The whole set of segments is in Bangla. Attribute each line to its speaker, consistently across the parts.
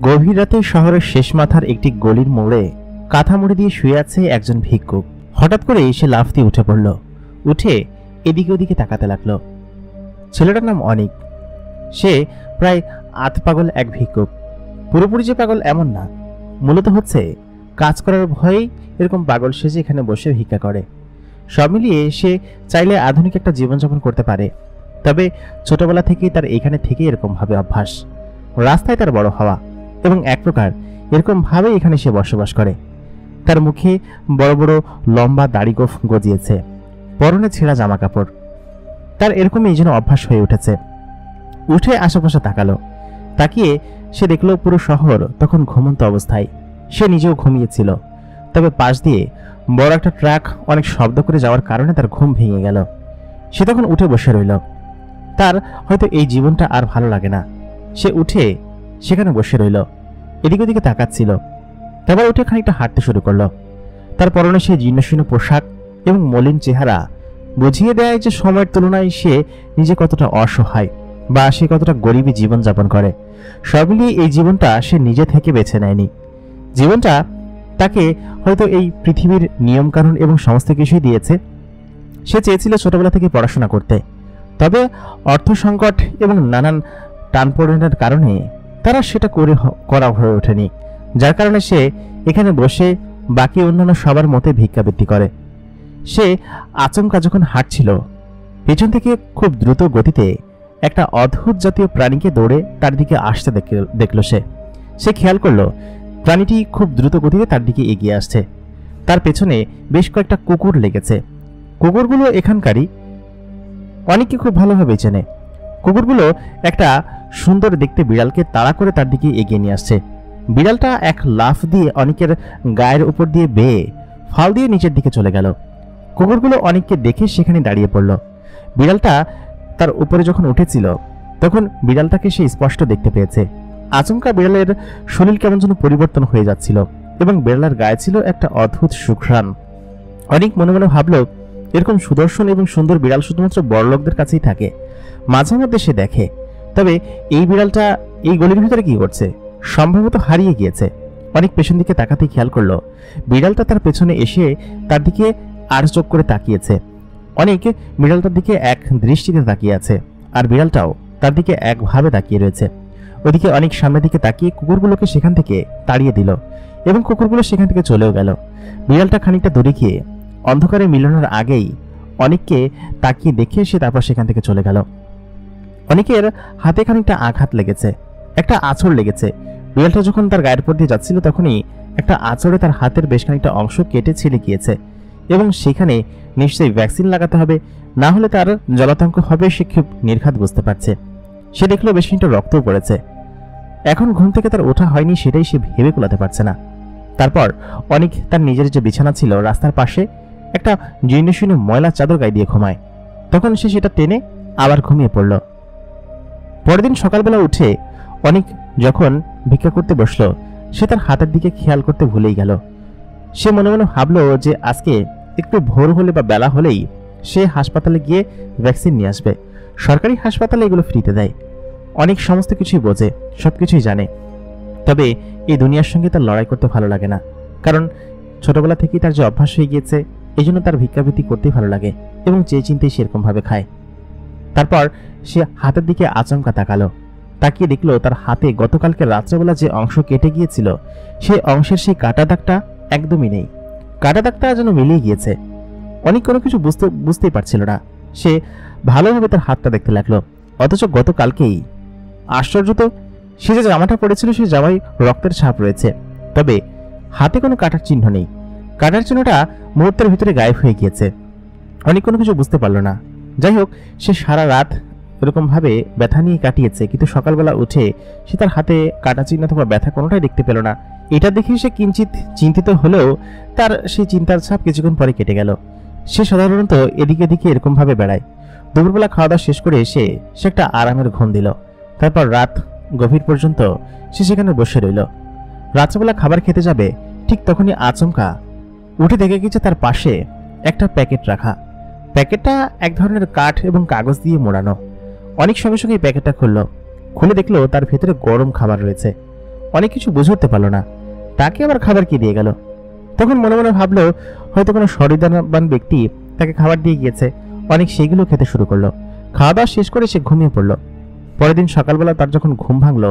Speaker 1: গভীর রাতে শহরের শেষ মাথার একটি গলির মোড়ে কাঁথা মুড়ি দিয়ে শুয়ে আছে একজন ভিক্ষুক। হঠাৎ করে সে লাফ দিয়ে উঠে পড়ল। উঠে এদিকে ওদিকে তাকাতে লাগলো। ছেলেটার নাম অনিক। সে প্রায় আধ পাগল এক ভিক্ষুক। পুরোপুরি যে পাগল এমন না, মূলত হচ্ছে কাজ করার ভয়েই এরকম পাগল সেজে এখানে বসে ভিক্ষা করে। সব মিলিয়ে সে চাইলে আধুনিক একটা জীবনযাপন করতে পারে, তবে ছোটবেলা থেকেই তার এখানে থেকে এরকম ভাবে অভ্যাস। রাস্তায় তার বড় হওয়া এবং এক প্রকার এরকম ভাবে এখানে সে বসবাস করে। তার মুখে বড় বড় লম্বা দাড়ি গোঁফ গজিয়েছে, পরনে ছেঁড়া জামা কাপড়। তার এরকমই যেন অভ্যাস হয়ে উঠেছে। উঠে আশেপাশে তাকালো। তাকিয়ে সে দেখলো পুরো শহর তখন ঘুমন্ত অবস্থায়। সে নিজেও ঘুমিয়েছিল, তবে পাশ দিয়ে বড় একটা ট্রাক অনেক শব্দ করে যাওয়ার কারণে তার ঘুম ভেঙে গেল। সে তখন উঠে বসে রইল। তার হয়তো এই জীবনটা আর ভালো লাগে না। সে উঠে সেখানে বসে রইল, এদিকে ওদিকে তাকাচ্ছিল। তারপর উঠে খানিকটা হাঁটতে শুরু করলো। তার পরনে সে জীর্ণশীর্ণ পোশাক এবং মলিন চেহারা বুঝিয়ে দেয় যে সময়ের তুলনায় সে নিজে কতটা অসহায় বা সে কতটা গরিবী জীবনযাপন করে। সব মিলিয়ে এই জীবনটা সে নিজে থেকে বেছে নেয়নি। জীবনটা তাকে হয়তো এই পৃথিবীর নিয়মকানুন এবং সমস্ত কিছুই দিয়েছে। সে চেয়েছিল ছোটবেলা থেকে পড়াশোনা করতে, তবে অর্থ সংকট এবং নানান টানপোড়েনের কারণে তারা সেটা করা হয়ে ওঠেনি, যার কারণে সে এখানে বসে বাকি অন্যান্য সবার মতে ভিক্ষাবৃত্তি করে। সে আচমকা যখন হাঁটছিল, পেছন থেকে খুব দ্রুত গতিতে একটা অদ্ভুত জাতীয় প্রাণীকে দৌড়ে তার দিকে আসতে দেখল। সে খেয়াল করলো প্রাণীটি খুব দ্রুত গতিতে তার দিকে এগিয়ে আসছে। তার পেছনে বেশ কয়েকটা কুকুর লেগেছে। কুকুরগুলো এখানকারই, অনেককে খুব ভালোভাবে চেনে। কুকুরগুলো একটা সুন্দর দেখতে বিড়ালকে তাড়া করে তার দিকে এগিয়ে নিয়ে আসছে। বিড়ালটা এক লাফ দিয়ে অনেকের গায়ের উপর দিয়ে বেয়ে ফাল দিয়ে নিচের দিকে চলে গেল। কুকুরগুলো অনেককে দেখে সেখানে দাঁড়িয়ে পড়ল। বিড়ালটা তার উপরে যখন উঠেছিল তখন বিড়ালটাকে সে স্পষ্ট দেখতে পেয়েছে। আচমকা বিড়ালের শরীর কেমন যেন পরিবর্তন হয়ে যাচ্ছিল এবং বিড়ালের গায়ে ছিল একটা অদ্ভুত সুঘ্রাণ। অনেক মনে মনে ভাবল, এরকম সুদর্শন এবং সুন্দর বিড়াল শুধুমাত্র বড়লোকদের কাছেই থাকে, মাঝে মধ্যে সে দেখে। তবে এই বিড়ালটা এই গলির ভিতরে কি করছে? সম্ভবত হারিয়ে গিয়েছে। অনেক পেছন দিকে তাকাতে খেয়াল করলো বিড়ালটা তার পেছনে এসে তার দিকে আর চোখ করে তাকিয়েছে। অনেক বিড়ালটার দিকে এক দৃষ্টিতে তাকিয়ে আছে, আর বিড়ালটাও তার দিকে একভাবে তাকিয়ে রয়েছে। ওদিকে অনেক সামনের দিকে তাকিয়ে কুকুরগুলোকে সেখান থেকে তাড়িয়ে দিল এবং কুকুরগুলো সেখান থেকে চলেও গেল। বিড়ালটা খানিকটা দূরে গিয়ে অন্ধকারে মিলনের আগেই অনেককে তাকিয়ে দেখে সে তারপর সেখান থেকে চলে গেল। অনেকের হাতে খানিকটা আঘাত লেগেছে, একটা আঁচড় লেগেছে। বিড়ালটা যখন তার গায়ের উপর দিয়ে যাচ্ছিল তখনই একটা আঁচড়ে তার হাতের বেশ খানিকটা অংশ কেটে ছিঁড়ে গিয়েছে এবং সেখানে নিশ্চয়ই ভ্যাকসিন লাগাতে হবে, না হলে তার জলাতঙ্ক হবে। সে খুব নির্ঘাত বুঝতে পারছে। সে দেখলো বেশ খানিকটা রক্তও পড়েছে। এখন ঘুম থেকে তার ওঠা হয়নি, সেটাই সে ভেবে কুলাতে পারছে না। তারপর অনেক তার নিজের যে বিছানা ছিল রাস্তার পাশে একটা জীর্ণশীর্ণ ময়লা চাদর গায়ে দিয়ে ঘুমায়। তখন সে সেটা টেনে আবার ঘুমিয়ে পড়ল। পরের দিন সকালবেলা উঠে অনেক যখন ভিক্ষা করতে বসলো, সে তার হাতের দিকে খেয়াল করতে ভুলেই গেল। সে মনে মনে ভাবলো যে আজকে একটু ভোর হলে বা বেলা হলেই সে হাসপাতালে গিয়ে ভ্যাকসিন নিয়ে আসবে। সরকারি হাসপাতালে এগুলো ফ্রিতে দেয়। অনেক সমস্ত কিছুই বোঝে, সবকিছুই জানে, তবে এই দুনিয়ার সঙ্গে তার লড়াই করতে ভালো লাগে না। কারণ ছোটবেলা থেকেই তার যে অভ্যাস হয়ে গিয়েছে, এই জন্য তার ভিক্ষাবৃত্তি করতেই ভালো লাগে এবং চেয়ে চিন্তেই সেরকম ভাবে খায়। তারপর সে হাতের দিকে আচমকা তাকালো। তাকিয়ে দেখলো তার হাতে গতকালকে রাত্রেবেলা যে অংশ কেটে গিয়েছিল সেই অংশের সেই কাটা দাগটা একদমই নেই। কাটা দাগটা যেন মিলিয়ে গিয়েছে। অনেক কোনো কিছু বুঝতেই পারছিল না। সে ভালোভাবে তার হাতটা দেখতে লাগলো, অথচ গতকালকেই আশ্চর্য তো, সে যে জামাটা পরেছিল সেই জামায় রক্তের ছাপ রয়েছে, তবে হাতে কোনো কাটার চিহ্ন নেই। কাটার চিহ্নটা মুহূর্তের ভিতরে গায়েব হয়ে গিয়েছে। অনেক কোনো কিছু বুঝতে পারলো না। যাই হোক, সে সারা রাত এরকম ভাবে ব্যথা নিয়ে কাটিয়েছে, কিন্তু সকালবেলা উঠে সে তার হাতে কাটা চিহ্ন অথবা ব্যথা কোনোটাই দেখতে পেল না। এটা দেখে সে কিঞ্চিত চিন্তিত হলেও তার সেই চিন্তার ছাপ কিছুক্ষণ পরে কেটে গেল। সে সাধারণত এদিকে এদিকে এরকম ভাবে বেড়ায়। দুপুরবেলা খাওয়া দাওয়া শেষ করে সে একটা আরামের ঘুম দিল। তারপর রাত গভীর পর্যন্ত সে সেখানে বসে রইল। রাত্রেবেলা খাবার খেতে যাবে, ঠিক তখনই আচমকা উঠে দেখে গেছে তার পাশে একটা প্যাকেট রাখা। প্যাকেটটা এক ধরনের কাঠ এবং কাগজ দিয়ে মোড়ানো। অনেক সঙ্গে সঙ্গে প্যাকেটটা খুললো। খুলে দেখলো তার ভেতরে গরম খাবার রয়েছে। অনেক কিছু বুঝে উঠতে পারলো না তাকে আবার খাবার কি দিয়ে গেল। তখন মনে মনে ভাবলো হয়তো কোনো সহৃদয়বান ব্যক্তি তাকে খাবার দিয়ে গিয়েছে। অনেক সেগুলো খেতে শুরু করলো। খাওয়া দাওয়া শেষ করে সে ঘুমিয়ে পড়লো। পরের দিন সকালবেলা তার যখন ঘুম ভাঙলো,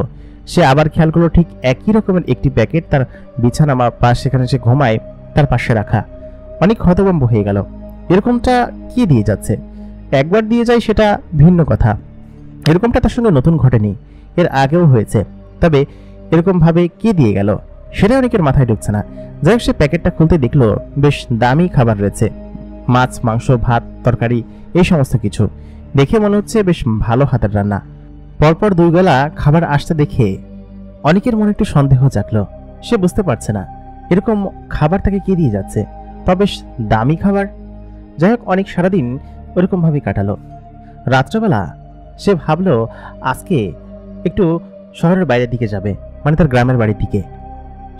Speaker 1: সে আবার খেয়াল করলো ঠিক একই রকমের একটি প্যাকেট তার বিছানা বা সেখানে সে ঘুমায় তার পাশে রাখা। অনেক হতভম্ব হয়ে গেল, এরকমটা কি দিয়ে যাচ্ছে। একবার দিয়ে যায় সেটা ভিন্ন কথা, এরকমটা তার সঙ্গে নতুন ঘটেনি, এর আগেও হয়েছে, তবে এরকম ভাবে কে দিয়ে গেল সেটা অনেকের মাথায় ঢুকছে না। যাই হোক, সে প্যাকেটটা খুলতে দেখলো বেশ দামি খাবার রয়েছে, মাছ, মাংস, ভাত, তরকারি, এই সমস্ত কিছু দেখে মনে হচ্ছে বেশ ভালো হাতের রান্না। পরপর 2 বেলা খাবার আসতে দেখে অনেকের মনে একটু সন্দেহ জাগলো। সে বুঝতে পারছে না এরকম খাবার তাকে কে দিয়ে যাচ্ছে, তবে বেশ দামি খাবার। যাই হোক, অনেক সারাদিন ওরকম ভাবে কাটালো। রাত্রেবেলা সে ভাবলো আজকে একটু শহরের বাইরের দিকে যাবে, মানে তার গ্রামের বাড়ির দিকে।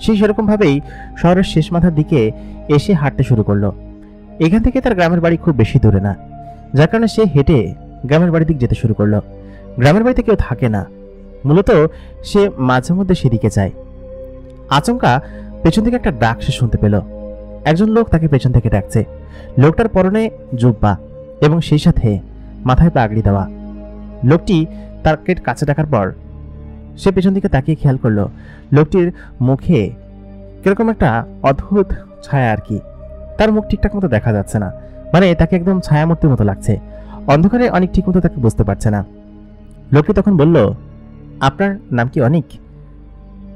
Speaker 1: সে সেরকম ভাবেই শহরের শেষ মাথার দিকে এসে হাঁটতে শুরু করলো। এখান থেকে তার গ্রামের বাড়ি খুব বেশি দূরে না, যার কারণে সে হেঁটে গ্রামের বাড়ির দিকে যেতে শুরু করলো। গ্রামের বাড়িতে কেউ থাকে না, মূলত সে মাঝে মধ্যে সেদিকে যায়। আচমকা পেছন থেকে একটা ডাক সে শুনতে পেল। একজন লোক তাকে পেছন থেকে ডাকছে। লোকটার পরনে জুব্বা এবং সেই সাথে মাথায় পাগড়ি দেওয়া। লোকটি তাকে কাছে ডাকার পর সে পেছন দিকে তাকিয়ে খেয়াল করলো লোকটির মুখে কিরকম একটা অদ্ভুত ছায়া আর কি। তার মুখ ঠিকঠাক মতো দেখা যাচ্ছে না, মানে তাকে একদম ছায়ামূর্তির মতো লাগছে। অন্ধকারে অনেক ঠিক মতো তাকে বুঝতে পারছে না। লোকটি তখন বলল, আপনার নাম কি অনিক?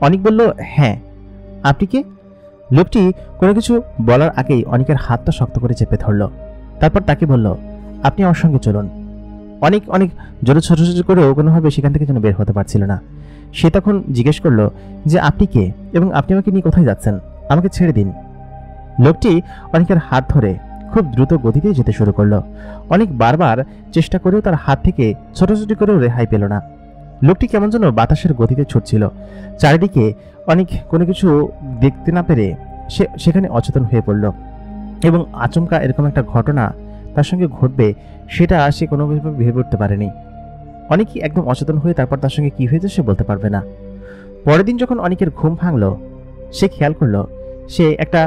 Speaker 1: অনিক বলল, হ্যাঁ। আপনি কে? লোকটি কোনো কিছু বলার আগেই অনিকের হাতটা শক্ত করে চেপে ধরল। তারপর তাকে বলল, আপনি আমার সঙ্গে চলুন। অনেক অনেক জোরে ছোটাছুটি করেও কোনোভাবে সেখান থেকে যেন বের হতে পারছিল না। সে তখন জিজ্ঞেস করলো যে আপনি কে এবং আপনি আমাকে নিয়ে কোথায় যাচ্ছেন, আমাকে ছেড়ে দিন। লোকটি অনেকের হাত ধরে খুব দ্রুত গতিতে যেতে শুরু করলো। অনেক বারবার চেষ্টা করেও তার হাত থেকে ছোটাছুটি করেও রেহাই পেল না। লোকটি কেমন যেন বাতাসের গতিতে ছুটছিল। চারিদিকে অনেক কোনো কিছু দেখতে না পেরে সে সেখানে অচেতন হয়ে পড়ল এবং আচমকা এরকম একটা ঘটনা তার সঙ্গে ঘটবে সেটা সে কোনোভাবে ভেবে উঠতে পারেনি। অনেকই একদম অচেতন হয়ে তারপর তার সঙ্গে কি হয়েছে সে বলতে পারবে না। পরের দিন যখন অনেকের ঘুম ভাঙল, সে খেয়াল করলো সে একটা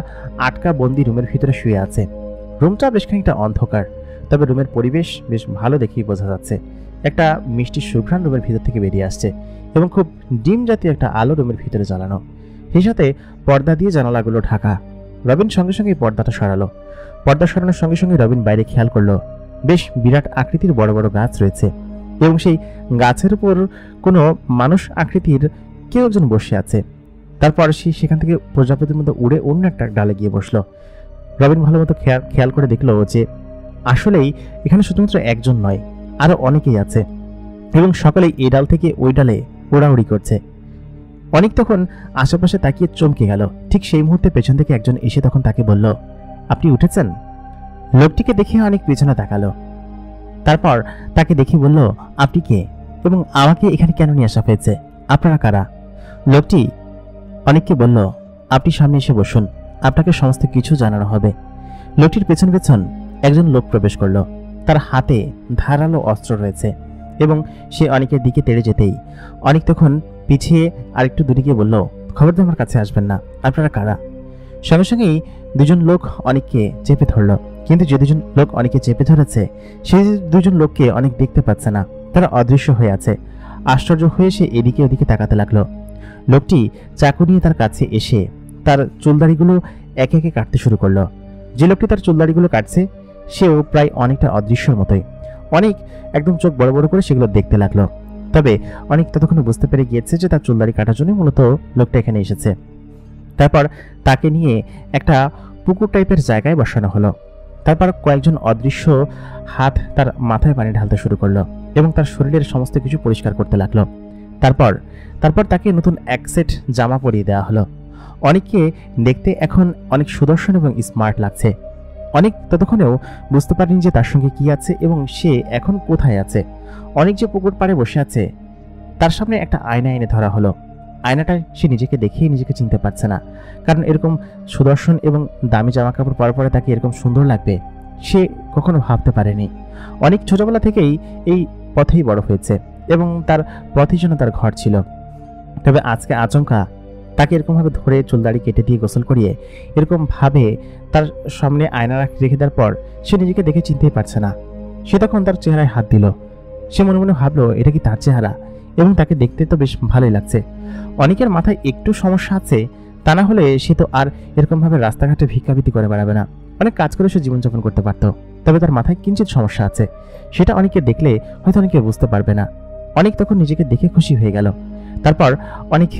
Speaker 1: আটকা বন্দি রুমের ভিতরে শুয়ে আছে। রুমটা বেশ খানিকটা অন্ধকার, তবে রুমের পরিবেশ বেশ ভালো দেখেই বোঝা যাচ্ছে। একটা মিষ্টি সুঘ্রাণ রুমের ভিতর থেকে বেরিয়ে আসছে এবং খুব ডিম জাতীয় একটা আলো রুমের ভিতরে জ্বালানো, সেই সাথে পর্দা দিয়ে জানালাগুলো ঢাকা। রবিন সঙ্গে সঙ্গে পর্দাটা সরালো। পর্দা সরানোর সঙ্গে সঙ্গে রবিন বাইরে খেয়াল করলো বেশ বিরাট আকৃতির বড় বড় গাছ রয়েছে এবং সেই গাছের উপর কোনো মানুষ আকৃতির কেউ একজন বসে আছে। তারপর সে সেখান থেকে প্রজাপতির মধ্যে উড়ে অন্য একটা ডালে গিয়ে বসলো। রবিন ভালো মতো খেয়াল করে দেখলো যে আসলেই এখানে শুধুমাত্র একজন নয়, আরো অনেকেই আছে এবং সকলেই এই ডাল থেকে ওই ডালে ওড়াউড়ি করছে। অনেক তখন আশেপাশে তাকিয়ে চমকে গেল। ঠিক সেই মুহূর্তে পেছন থেকে একজন এসে তখন তাকে বলল, আপনি উঠেছেন? লোকটিকে দেখে অনেক পেছনে তাকালো। তারপর তাকে দেখে বলল, আপনি কে এবং আমাকে এখানে কেন নিয়ে আসা হয়েছে, আপনারা কারা? লোকটি অনেককে বলল, আপনি সামনে এসে বসুন, আপনাকে সমস্ত কিছু জানানো হবে। লোকটির পেছন পেছন একজন লোক প্রবেশ করলো। তার হাতে ধারালো অস্ত্র রয়েছে এবং সে অনেকের দিকে তেড়ে যেতেই অনেক তখন পিছিয়ে আরেকটু দূরে গিয়ে বলল, খবরদার আমার কাছে আসবেন না, আপনারা কারা? সঙ্গে সঙ্গেই দুজন লোক অনেককে চেপে ধরল, কিন্তু যে দুজন লোক অনেকে চেপে ধরেছে সেই দুজন লোককে অনেক দেখতে পাচ্ছে না, তারা অদৃশ্য হয়ে আছে। আশ্চর্য হয়ে সে এদিকে ওদিকে তাকাতে লাগলো। লোকটি চাকু নিয়ে তার কাছে এসে তার চুলদাড়িগুলো একে একে কাটতে শুরু করলো। যে লোকটি তার চুলদাড়িগুলো কাটছে সেও প্রায় অনেকটা অদৃশ্যর মতোই। অনেক একদম চোখ বড় বড় করে সেগুলো দেখতে লাগলো। তবে অনেক ততক্ষণে বুঝতে পেরে গিয়েছে যে তার চুলদাড়ি কাটার জন্য মূলত লোকটা এখানে এসেছে। তারপর তাকে নিয়ে একটা পুকুর টাইপের জায়গায় বসানো হলো। তারপর কয়েকজন অদৃশ্য হাত তার মাথায় পানি ঢালতে শুরু করলো এবং তার শরীরের সমস্ত কিছু পরিষ্কার করতে লাগলো। তারপর তাকে নতুন এক সেট জামা পরিয়ে দেওয়া হলো। অনেককে দেখতে এখন অনেক সুদর্শন এবং স্মার্ট লাগছে। অনেক ততক্ষণেও বুঝতে পারেনি যে তার সঙ্গে কি আছে এবং সে এখন কোথায় আছে। অনেক যে পুকুর পাড়ে বসে আছে, তার সামনে একটা আয়না এনে ধরা হলো। আয়নাটায় সে নিজেকে দেখেই নিজেকে চিনতে পারছে না, কারণ এরকম সুদর্শন এবং দামি জামা কাপড় পরার পরে তাকে এরকম সুন্দর লাগবে সে কখনো ভাবতে পারেনি। অনেক ছোটবেলা থেকেই এই পথেই বড় হয়েছে এবং তার পথেই যেন তার ঘর ছিল। তবে আজকে আচমকা তাকে এরকমভাবে ধরে চুলদাড়ি কেটে দিয়ে গোসল করিয়ে এরকমভাবে তার সামনে আয়না রেখে দেওয়ার পর সে নিজেকে দেখে চিনতেই পারছে না। সে তখন তার চেহারায় হাত দিল। সে মনে মনে ভাবলো এটা কি তার চেহারা, এবং তাকে দেখতে তো বেশ ভালোই লাগছে। অনেকের মাথায় একটু সমস্যা আছে, তা না হলে সে তো আর এরকমভাবে রাস্তাঘাটে ভিক্ষাবৃত্তি করে বেড়াবে না। অনেক কাজ করে সে জীবনযাপন করতে পারত, তবে তার মাথায় কিঞ্চিত সমস্যা আছে। সেটা অনেকে দেখলে হয়তো অনেকে বুঝতে পারবে না। অনেক তখন নিজেকে দেখে খুশি হয়ে গেল। তারপর অনেক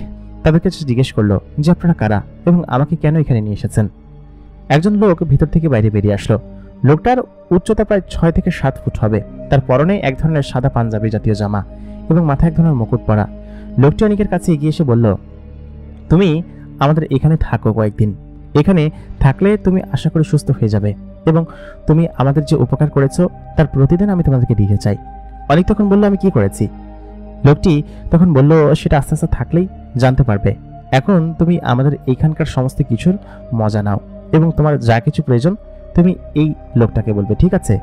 Speaker 1: তাদের কাছে জিজ্ঞেস করলো যে আপনারা কারা এবং আমাকে কেন এখানে নিয়ে এসেছেন। একজন লোক ভিতর থেকে বাইরে বেরিয়ে আসলো। লোকটার উচ্চতা প্রায় 6 থেকে 7 ফুট হবে। তার পরনে এক ধরনের সাদা পাঞ্জাবি জাতীয় জামা এবং মাথায় এক ধরনের মুকুট পরা। লোকটি অনেকের কাছে এগিয়ে এসে বলল, তুমি আমাদের এখানে থাকো কয়েকদিন। এখানে থাকলে তুমি আশা করি সুস্থ হয়ে যাবে, এবং তুমি আমাদের যে উপকার করেছো তার প্রতিদিন আমি তোমাদেরকে দিতে চাই। অনেক তখন বললো, আমি কি করেছি? লোকটি তখন বলল, সেটা আস্তে আস্তে থাকলেই জানতে পারবে। এখন তুমি আমাদের এইখানকার সমস্ত কিছুর মজা নাও, এবং তোমার যা কিছু প্রয়োজন তুমি এই লোকটাকে বলবে, ঠিক আছে?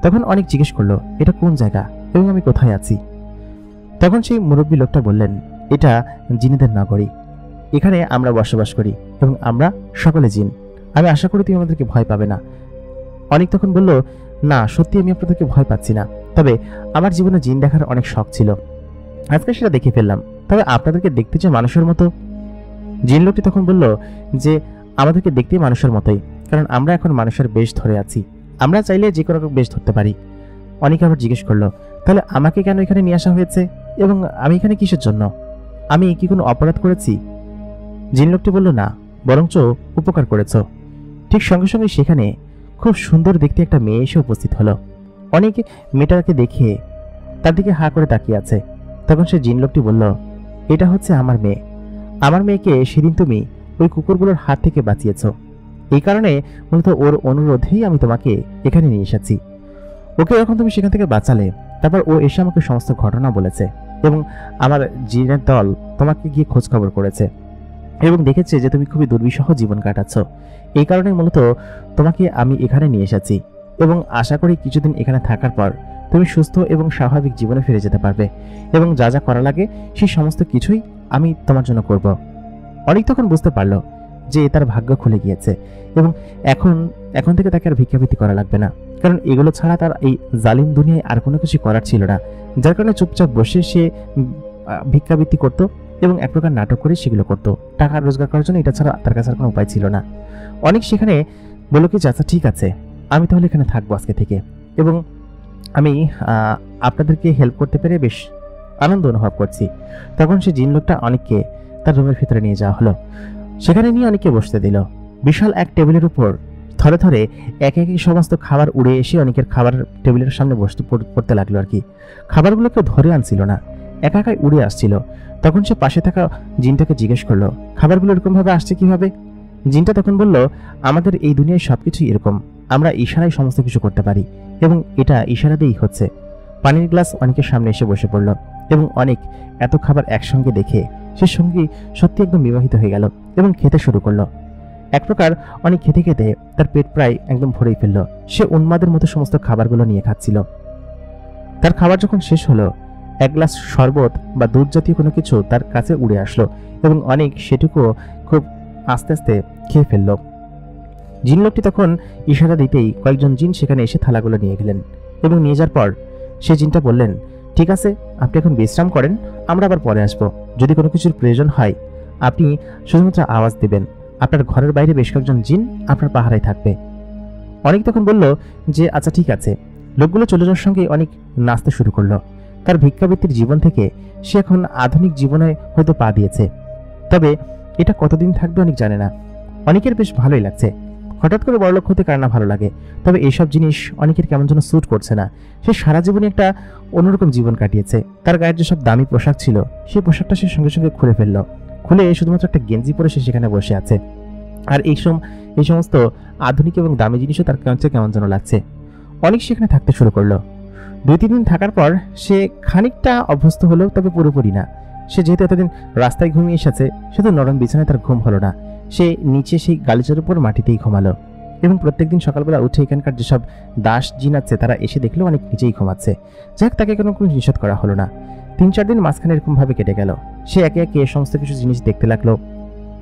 Speaker 1: তখন অনেক জিজ্ঞেস করলো, এটা কোন জায়গা এবং আমি কোথায় আছি? তখন সেই মুরব্বী লোকটা বললেন, এটা জিনেদের নগরী। এখানে আমরা বসবাস করি এবং আমরা সকলে জিন। আমি আশা করি তুমি আমাদেরকে ভয় পাবে না। অনেক তখন বলল, না সত্যি আমি আপনাদেরকে ভয় পাচ্ছি না, তবে আমার জীবনে জিন দেখার অনেক শখ ছিল, আজকে সেটা দেখে ফেললাম। তবে আপনাদেরকে দেখতে চাই মানুষের মতো। জিন লোকটি তখন বলল যে আমাদেরকে দেখতেই মানুষের মতোই, কারণ আমরা এখন মানুষের বেশ ধরে আছি, আমরা চাইলে যে কোনো বেশ ধরতে পারি। অনেকে আবার জিজ্ঞেস করলো, তাহলে আমাকে কেন এখানে নিয়ে আসা হয়েছে এবং আমি এখানে কিসের জন্য? আমি কি কোনো অপরাধ করেছি? জিন লোকটি বলল, না, বরঞ্চ উপকার করেছ। ঠিক সঙ্গে সঙ্গে সেখানে খুব সুন্দর দেখতে একটা মেয়ে এসে উপস্থিত হলো। অনেকে মেয়েটাকে দেখে তার দিকে হা করে তাকিয়ে আছে। তখন সে জিন লোকটি বলল, এটা হচ্ছে আমার মেয়ে। আমার মেয়েকে সেদিন তুমি ওই কুকুরগুলোর হাত থেকে বাঁচিয়েছ, এই কারণে মূলত ওর অনুরোধেই আমি তোমাকে এখানে নিয়ে এসেছি। ওকে যখন তুমি সেখান থেকে বাঁচালে, তারপর ও এসে আমাকে সমস্ত ঘটনা বলেছে, এবং আমার জিনের দল তোমাকে গিয়ে খোঁজ খবর করেছে এবং দেখেছে যে তুমি খুবই দুর্বিষহ জীবন কাটাচ্ছ। এই কারণে মূলত তোমাকে আমি এখানে নিয়ে এসেছি, এবং আশা করি কিছুদিন এখানে থাকার পর তুমি সুস্থ এবং স্বাভাবিক জীবনে ফিরে যেতে পারবে, এবং যা যা করা লাগে সেই সমস্ত কিছুই আমি তোমার জন্য করব। অনেক তখন বুঝতে পারলো যে তার ভাগ্য খুলে গিয়েছে, এবং এখন থেকে তাকে আর ভিক্ষাবৃত্তি করা লাগবে না, কারণ এগুলো ছাড়া তার এই জালিম দুনিয়ায় আর কোনো কিছু করার ছিল না। যার কারণে চুপচাপ বসে সে ভিক্ষাবৃত্তি করত এবং এক প্রকার নাটক করে সেগুলো করতো টাকা রোজগার করার জন্য। এটা ছাড়া তার কাছে আর কোনো উপায় ছিল না। অনেক সেখানে বলল কি, আচ্ছা ঠিক আছে, আমি তাহলে এখানে থাকবো আজকে থেকে, এবং আমি আপনাদেরকে হেল্প করতে পেরে বেশ আনন্দ অনুভব করছি। তখন সে জিন লোকটা অনেককে তার রুমের ভিতরে নিয়ে যাওয়া হলো। সেখানে নিয়ে অনেককে বসতে দিল। বিশাল এক টেবিলের উপর থরে থরে এক এক সমস্ত খাবার উড়ে এসে অনেকের খাবার টেবিলের সামনে বসতে পড়তে লাগলো আর কি। খাবারগুলোকে ধরে আনছিল না, একা একাই উড়ে আসছিল। তখন সে পাশে থাকা জিনটাকে জিজ্ঞেস করলো, খাবারগুলো এরকমভাবে আসছে কিভাবে? জিনটা তখন বলল, আমাদের এই দুনিয়ায় সবকিছুই এরকম, আমরা ইশারায় সমস্ত কিছু করতে পারি, এবং এটা ইশারা দিয়েই হচ্ছে। পানির গ্লাস অনেকের সামনে এসে বসে পড়ল, এবং অনেক এত খাবার একসঙ্গে দেখে সে সঙ্গী সত্যি একদম বিবাহিত হয়ে গেল এবং খেতে শুরু করলো। এক প্রকার অনেক খেতে খেতে তার পেট প্রায় একদম ভরেই ফেলল। সে উন্মাদের মতো সমস্ত খাবারগুলো নিয়ে খাচ্ছিল। তার খাবার যখন শেষ হলো, এক গ্লাস শরবত বা দুধ জাতীয় কোনো কিছু তার কাছে উড়ে আসলো, এবং অনেক সেটুকুও খুব আস্তে আস্তে খেয়ে ফেলল। জিন লোকটি তখন ইশারা দিতেই কয়েকজন জিন সেখানে এসে থালাগুলো নিয়ে গেলেন, এবং নিয়ে যাওয়ার পর সে জিনটা বললেন, ঠিক আছে, আপনি এখন বিশ্রাম করেন, আমরা আবার পরে আসবো। যদি কোনো কিছুর প্রয়োজন হয় আপনি শুধুমাত্র আওয়াজ দিবেন। আপনার ঘরের বাইরে বেশ কয়েকজন জিন আপনার পাহারায় থাকবে। অনেক তখন বলল যে আচ্ছা ঠিক আছে। লোকগুলো চলে যাওয়ার সঙ্গে অনেক নাচতে শুরু করলো। তার ভিক্ষাবৃত্তির জীবন থেকে সে এখন আধুনিক জীবনে হয়তো পা দিয়েছে, তবে এটা কতদিন থাকবে অনেক জানে না। অনেকের বেশ ভালোই লাগছে। হঠাৎ করে বড়লোক হতে কার না ভালো লাগে, তবে এইসব জিনিস অনেকের কেমন যেন স্যুট করছে না। সে সারা জীবনে একটা অন্যরকম জীবন কাটিয়েছে। তার গায়ের যেসব দামি পোশাক ছিল সেই পোশাকটা সে সঙ্গে সঙ্গে খুলে ফেললো। খুলে শুধুমাত্র একটা গেঞ্জি পরে সে সেখানে বসে আছে। আর এই সমস্ত আধুনিক এবং দামি জিনিসও তার কাছে কেমন যেন লাগছে। অনেক সেখানে থাকতে শুরু করলো। 2-3 দিন থাকার পর সে খানিকটা অভ্যস্ত হলো, তবে পুরোপুরি না। সে যেহেতু এতদিন রাস্তায় ঘুমিয়ে এসেছে, শুধু নরম বিছানায় তার ঘুম হলো না। সে নিচে সেই গালিচার উপর মাটিতেই ঘুমালো, এবং প্রত্যেকদিন সকালবেলা উঠে এখানকার যেসব দাস জিন আছে তারা এসে দেখলো অনেক নিচেই ঘুমাচ্ছে। যাক, তাকে কোনো নিষেধ করা হলো না। 3-4 দিন মাঝখানে এরকমভাবে কেটে গেল। সে একে একে সমস্ত কিছু জিনিস দেখতে লাগলো।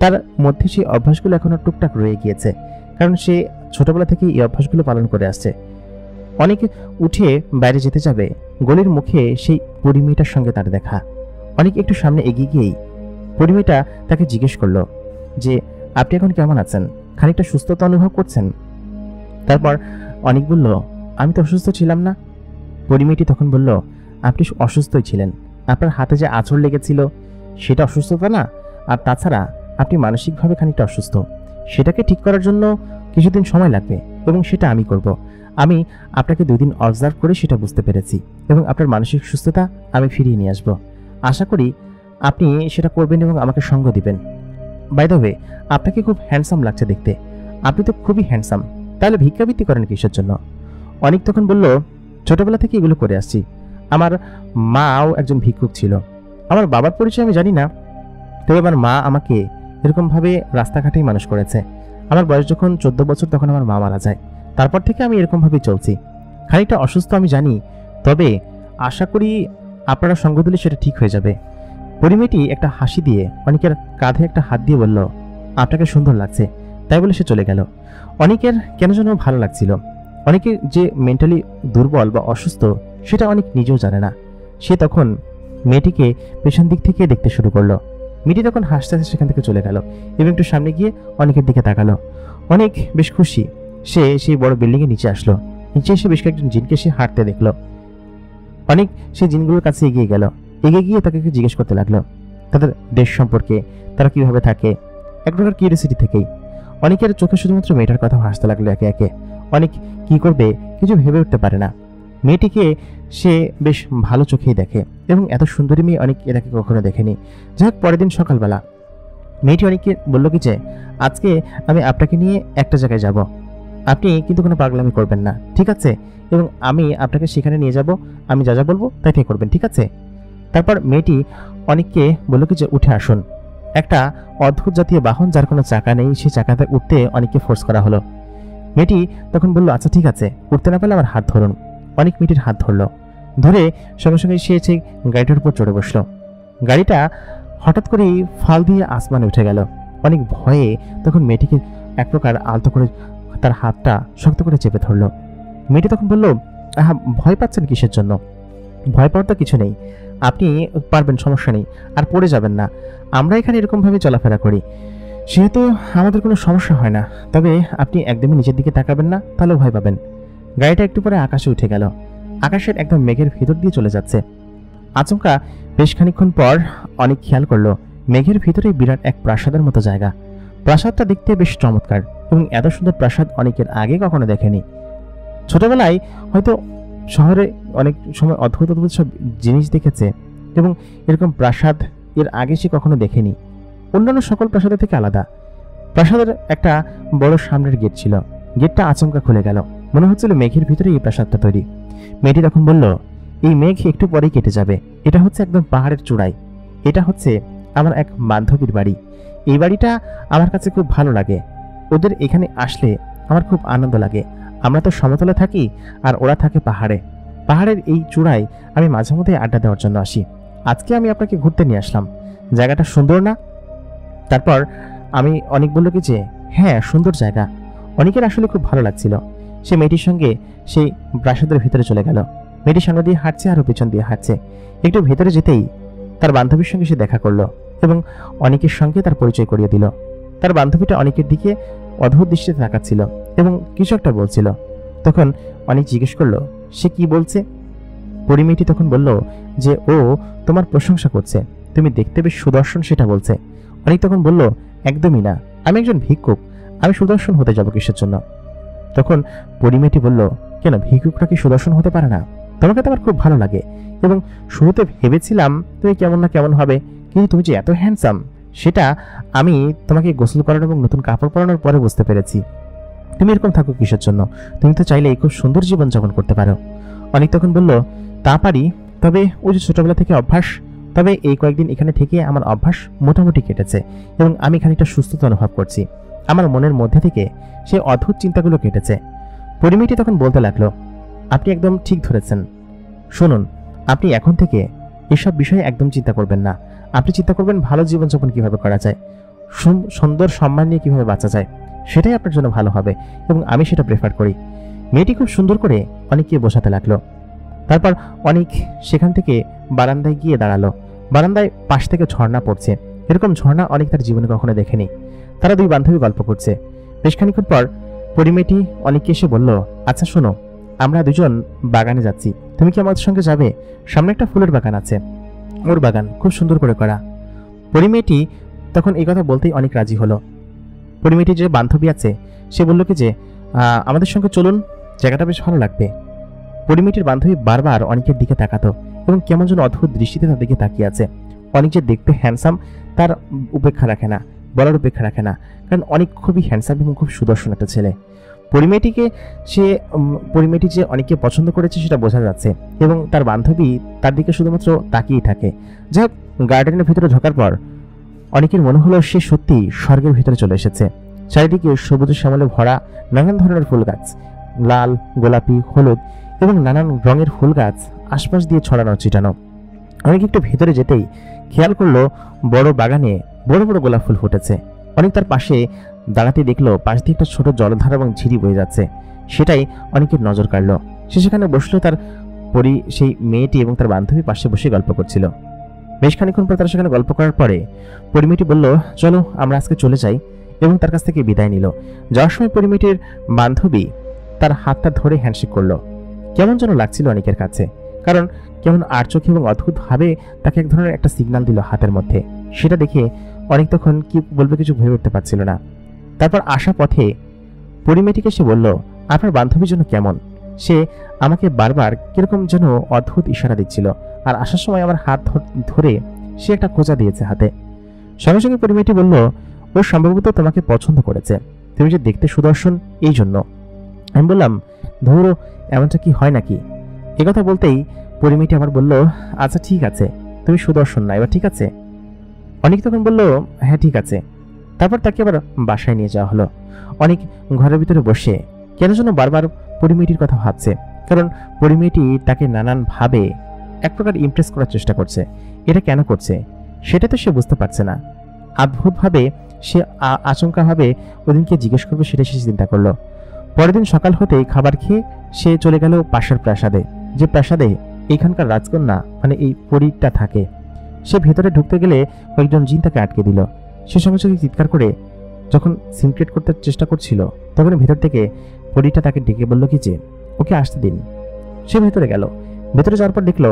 Speaker 1: তার মধ্যে সেই অভ্যাসগুলো এখনো টুকটাক রয়ে গিয়েছে, কারণ সে ছোটবেলা থেকেই এই অভ্যাসগুলো পালন করে আসছে। অনেকে উঠে বাইরে যেতে যাবে, গলির মুখে সেই পরিমেয়েটার সঙ্গে তার দেখা। অনেক একটু সামনে এগিয়ে গিয়েই পরিমেয়েটা তাকে জিজ্ঞেস করলো যে আপনি এখন কেমন আছেন, খানিকটা সুস্থতা অনুভব করছেন? তারপর অনেক বলল আমি তো অসুস্থ ছিলাম না। পরিমেয়েটি তখন বলল আপনি অসুস্থই ছিলেন, আপনার হাতে যে আঁচড় লেগেছিল সেটা অসুস্থতা না, আর তাছাড়া আপনি মানসিকভাবে খানিকটা অসুস্থ। সেটাকে ঠিক করার জন্য কিছুদিন সময় লাগবে এবং সেটা আমি করব। আমি আপনাকে 2 দিন অবজার্ভ করে সেটা বুঝতে পেরেছি এবং আপনার মানসিক সুস্থতা আমি ফিরিয়ে নিয়ে আসব। আশা করি আপনি সেটা করবেন এবং আমাকে সঙ্গ দিবেন। বাই দ্য ওয়ে, আপনাকে খুব হ্যান্ডসাম লাগছে দেখতে, আপনি তো খুবই হ্যান্ডসাম, তাহলে ভিক্ষাবৃত্তি করেন কিসের জন্য? অনেক তখন বলল ছোটবেলা থেকে এগুলো করে আসছি, আমার মাও একজন ভিক্ষুক ছিল। আমার বাবার পরিচয় আমি জানি না, তবে আমার মা আমাকে এরকমভাবে রাস্তাঘাটেই মানুষ করেছে। আমার বয়স যখন 14 বছর তখন আমার মা মারা যায়, তারপর থেকে আমি এরকমভাবেই চলছি। খানিকটা অসুস্থ আমি জানি, তবে আশা করি আপনারা সঙ্গ দিলে সেটা ঠিক হয়ে যাবে। পরিমেয়েটি একটা হাসি দিয়ে অনেকের কাঁধে একটা হাত দিয়ে বলল আপনাকে সুন্দর লাগছে, তাই বলে সে চলে গেল। অনেকের কেন যেন ভালো লাগছিল। অনেকে যে মেন্টালি দুর্বল বা অসুস্থ সেটা অনেক নিজেও জানে না। সে তখন মেয়েটিকে পেছন দিক থেকে দেখতে শুরু করলো। মেয়েটি তখন হাসতে হাসতে সেখান থেকে চলে গেল এবং একটু সামনে গিয়ে অনেকের দিকে তাকালো। অনেক বেশ খুশি, সে সেই বড় বিল্ডিংয়ের নিচে আসলো। নিচে এসে বেশ কয়েকজন জিনকে সে হাঁটতে দেখলো। অনেক সেই জিনগুলোর কাছে এগিয়ে গেল, এগিয়ে গিয়ে তাকে জিজ্ঞেস করতে লাগলো তাদের দেশ সম্পর্কে, তারা কিভাবে থাকে, এক প্রকার কিউরিয়াসিটি থেকেই। অনেকের চোখে শুধুমাত্র মেয়েটার কথা ভাসতে লাগলো একে একে। অনেক কি করবে কিছু ভেবে উঠতে পারে না। মেয়েটিকে সে বেশ ভালো চোখেই দেখে এবং এত সুন্দরী মেয়ে অনেক এর আগে কখনো দেখেনি। যাই হোক, পরের দিন সকালবেলা মেয়েটি অনেককে বলল কি যে আজকে আমি আপনাকে নিয়ে একটা জায়গায় যাব, আপনি কিন্তু কোনো পাগলামি করবেন না, ঠিক আছে? এবং আমি আপনাকে সেখানে নিয়ে যাব, আমি যা যা বলবো তাই তাই করবেন, ঠিক আছে? তারপর মেয়েটি অনেককে বলল কি যে উঠে আসুন। একটা অদ্ভুত জাতীয় বাহন যার কোনো চাকা নেই, সেই চাকাতে উঠতে অনেককে ফোর্স করা হলো। মেয়েটি তখন বলল আচ্ছা ঠিক আছে, উঠতে না পারলে আমার হাত ধরুন। অনেক মেয়েটির হাত ধরলো, ধরে সঙ্গে সঙ্গে সে সেই গাড়িটার উপর চড়ে বসলো। গাড়িটা হঠাৎ করেই ফাল দিয়ে আসমানে উঠে গেল। অনেক ভয়ে তখন মেয়েটিকে এক প্রকার আলতো করে তার হাতটা শক্ত করে চেপে ধরলো। মেয়েটি তখন বলল হ্যাঁ, ভয় পাচ্ছেন কিসের জন্য? ভয় পাওয়ার তো কিছু নেই, আপনি পারবেন, সমস্যা নেই, আর পড়ে যাবেন না। আমরা এখানে এরকমভাবে চলাফেরা করি, সেহেতু আমাদের কোনো সমস্যা হয় না। তবে আপনি একদমই নিচের দিকে তাকাবেন না, তাহলে ভয় পাবেন। গাড়িটা একটু পরে আকাশে উঠে গেল, আকাশের একদম মেঘের ভিতর দিয়ে চলে যাচ্ছে। আচমকা বেশ খানিকক্ষণ পর অনেক খেয়াল করলো মেঘের ভিতরে বিরাট এক প্রাসাদের মতো জায়গা। প্রাসাদটা দেখতে বেশ চমৎকার এবং এত সুন্দর প্রাসাদ অনেকের আগে কখনো দেখেনি। ছোটবেলায় হয়তো শহরে অনেক সময় অদ্ভুত অদ্ভুত সব জিনিস দেখেছে এবং এরকম প্রাসাদ এর আগে সে কখনো দেখেনি। অন্যান্য সকল প্রাসাদের থেকে আলাদা। প্রাসাদের একটা বড় সামনের গেট ছিল, গেটটা আচমকা খুলে গেল, মনে হচ্ছিল মেঘের ভিতরে এই প্রাসাদটা তৈরি। মেয়েটি তখন বলল এই মেঘ একটু পরেই কেটে যাবে, এটা হচ্ছে একদম পাহাড়ের চূড়ায়, এটা হচ্ছে আমার এক বান্ধবীর বাড়ি। এই বাড়িটা আমার কাছে খুব ভালো লাগে, ওদের এখানে আসলে আমার খুব আনন্দ লাগে। আমরা তো সমতলে থাকি আর ওরা থাকে পাহাড়ে। পাহাড়ের এই চূড়ায় আমি মাঝে মধ্যে আড্ডা দেওয়ার জন্য আসি। আজকে আমি আপনাকে ঘুরতে নিয়ে আসলাম, জায়গাটা সুন্দর না? তারপর আমি অনেক বলল কি যে হ্যাঁ সুন্দর জায়গা। অনেকের আসলে খুব ভালো লাগছিল। সে মেয়েটির সঙ্গে সেই প্রাসাদের ভিতরে চলে গেল। মেয়েটির সামনে দিয়ে হাঁটছে আর পিছন দিয়ে হাঁটছে। একটু ভেতরে যেতেই তার বান্ধবীর সঙ্গে সে দেখা করলো এবং অনেকের সঙ্গে তার পরিচয় করিয়ে দিল। তার বান্ধবীটা অনেকের দিকে অদ্ভুত দৃষ্টিতে তাকাচ্ছিল এবং কিছু একটা বলছিল। তখন অনেক জিজ্ঞেস করলো সে কি বলছে। পরিমেয়েটি তখন বলল যে ও তোমার প্রশংসা করছে, তুমি দেখতে বেশ সুদর্শন সেটা বলছে। অনেক তখন বলল একদমই না, আমি একজন ভিক্ষুক, আমি সুদর্শন হতে যাব কিসের জন্য? তখন পরিমেয়েটি বলল কেন, ভিক্ষুকরা কি সুদর্শন হতে পারে না? তোমাকে তো আমার খুব ভালো লাগে এবং শুরুতে ভেবেছিলাম তুমি কেমন না কেমন হবে, কিন্তু তুমি যে এত হ্যান্ডসাম সেটা আমি তোমাকে গোসল করানো এবং নতুন কাপড় পরানোর পরে বুঝতে পেরেছি। তুমি এরকম থাকো কিসের জন্য? তুমি তো চাইলে খুব সুন্দর জীবনযাপন করতে পারো। অনেক তখন বলল তা পারি, তবে ওই যে ছোটবেলা থেকে অভ্যাস, তবে এই কয়েকদিন এখানে থেকে আমার অভ্যাস মোটামুটি কেটেছে এবং আমি খানিকটা সুস্থতা অনুভব করছি। আমার মনের মধ্যে থেকে সেই অদ্ভুত চিন্তাগুলো কেটেছে। পরিমেয়েটি তখন বলতে লাগলো আপনি একদম ঠিক ধরেছেন, শুনুন, আপনি এখন থেকে এসব বিষয়ে একদম চিন্তা করবেন না। আপনি চিন্তা করবেন ভালো জীবনযাপন কিভাবে করা যায়, সুন্দর সম্মান নিয়ে কিভাবে বাঁচা যায়, সেটাই আপনার জন্য ভালো হবে এবং আমি সেটা প্রেফার করি। মেয়েটি খুব সুন্দর করে অনেককে বোঝাতে লাগলো। তারপর অনেক সেখান থেকে বারান্দায় গিয়ে দাঁড়ালো। বারান্দায় পাশ থেকে ঝর্ণা পড়ছে, এরকম ঝর্ণা অনেক তার জীবনে কখনো দেখেনি। তারা দুই বান্ধবী গল্প করছে। বেশ খানিক্ষণ পর পরিমেয়েটি অনেককে এসে বলল, আচ্ছা শোনো, আমরা দুজন বাগানে যাচ্ছি, তুমি কি আমাদের সঙ্গে যাবে? সামনে একটা ফুলের বাগান আছে, ওর বাগান খুব সুন্দর করে করা। পরিমেয়েটি তখন এই কথা বলতেই অনেক রাজি হলো। পরিমেয়েটির যে বান্ধবী আছে সে বলল কি যে আমাদের সঙ্গে চলুন, জায়গাটা বেশ ভালো লাগবে। পরিমেয়েটির বান্ধবী বারবার অনেকের দিকে তাকাতো এবং কেমন যেন অদ্ভুত দৃষ্টিতে তার দিকে তাকিয়ে আছে। অনেক যে দেখতে হ্যান্ডসাম তার উপেক্ষা রাখে না, বলার উপেক্ষা রাখে না, কারণ অনেক খুবই হ্যান্ডসাম এবং খুব সুদর্শন একটা ছেলে। পরিমেয়েটি যে অনেককে পছন্দ করেছে সেটা বোঝা যাচ্ছে এবং তার বান্ধবী তার দিকে শুধুমাত্র তাকিয়েই থাকে। যাই হোক, গার্ডেনের ভিতরে ঢোকার পর অনেকের মনে হলো সে সত্যি স্বর্গের ভিতরে চলে এসেছে। চারিদিকে সবুজ শ্যামলে ভরা নানান ধরনের ফুল গাছ, লাল, গোলাপি, হলুদ এবং নানান রঙের ফুল গাছ আশপাশ দিয়ে ছড়ানো ছিটানো। অনেক একটু ভেতরে যেতেই খেয়াল করলো বড় বাগানে বড় বড় গোলাপ ফুল ফুটেছে। অনেক তার পাশে দাঁড়াতে দেখলো পাশ দিয়ে একটা ছোট জলধারা এবং ঝিরি বয়ে যাচ্ছে। সেটাই অনেকের নজর কাড়লো। সে সেখানে বসলো। তার সেই মেয়েটি এবং তার বান্ধবী পাশে বসে গল্প করছিল। বেশ খানিক্ষণ পর তারা সেখানে গল্প করার পরে পরিমেয়েটি বলল, চলো আমরা আজকে চলে যাই, এবং তার কাছ থেকে বিদায় নিল। যাওয়ার সময় পরিমেয়েটির বান্ধবী তার হাতটা ধরে হ্যান্ডশেক করলো। কেমন যেন লাগছিল অনেকের কাছে, কারণ কেমন আর চোখে এবং অদ্ভুতভাবে তাকে এক ধরনের একটা সিগন্যাল দিল হাতের মধ্যে। সেটা দেখে অনেক তখন কি বলবে কিছু ভেবে উঠতে পারছিল না। তারপর আসা পথে পরিমেয়েটিকে সে বলল, আপনার বান্ধবীর জন্য কেমন? সে আমাকে বারবার কিরকম যেন অদ্ভুত ইশারা দিচ্ছিল, আর আসার সময় আমার হাত ধরে সে একটা খোঁচা দিয়েছে হাতে। সঙ্গে সঙ্গে পরিমেয়েটি বলল, ও সম্ভবত তোমাকে পছন্দ করেছে, তুমি যে দেখতে সুদর্শন এই জন্য। আমি বললাম, ধরো এমনটা কি হয় নাকি? একথা বলতেই পরিমেয়েটি আবার বলল, আচ্ছা ঠিক আছে, তুমি সুদর্শন না, এবার ঠিক আছে? অনেক তখন বলল, হ্যাঁ ঠিক আছে। তারপর তাকে আবার বাসায় নিয়ে যাওয়া হলো। অনেক ঘরের ভিতরে বসে কেন যেন বারবার পরিমেয়েটির কথা ভাবছে, কারণ পরিমেয়েটি তাকে নানানভাবে এক প্রকার ইমপ্রেস করার চেষ্টা করছে। এটা কেন করছে সেটা তো সে বুঝতে পারছে না। অদ্ভুতভাবে সে আচমকাভাবে ওদিনকে জিজ্ঞেস করবে সেটা সে চিন্তা করলো। পরের দিন সকাল হতেই খাবার খেয়ে সে চলে গেল পাশের প্রাসাদে, যে প্রাসাদে এইখানকার রাজকন্যা মানে এই পরীটা থাকে। সে ভেতরে ঢুকতে গেলে কয়েকজন জিন তাকে আটকে দিল। সে সঙ্গে সঙ্গে চিৎকার করে যখন সিনক্রেট করতে চেষ্টা করছিল, তখন ভেতর থেকে পরীটা তাকে ডেকে বলল কি যে ওকে আসতে দিন। সে ভেতরে গেল। ভেতরে যাওয়ার পর দেখলো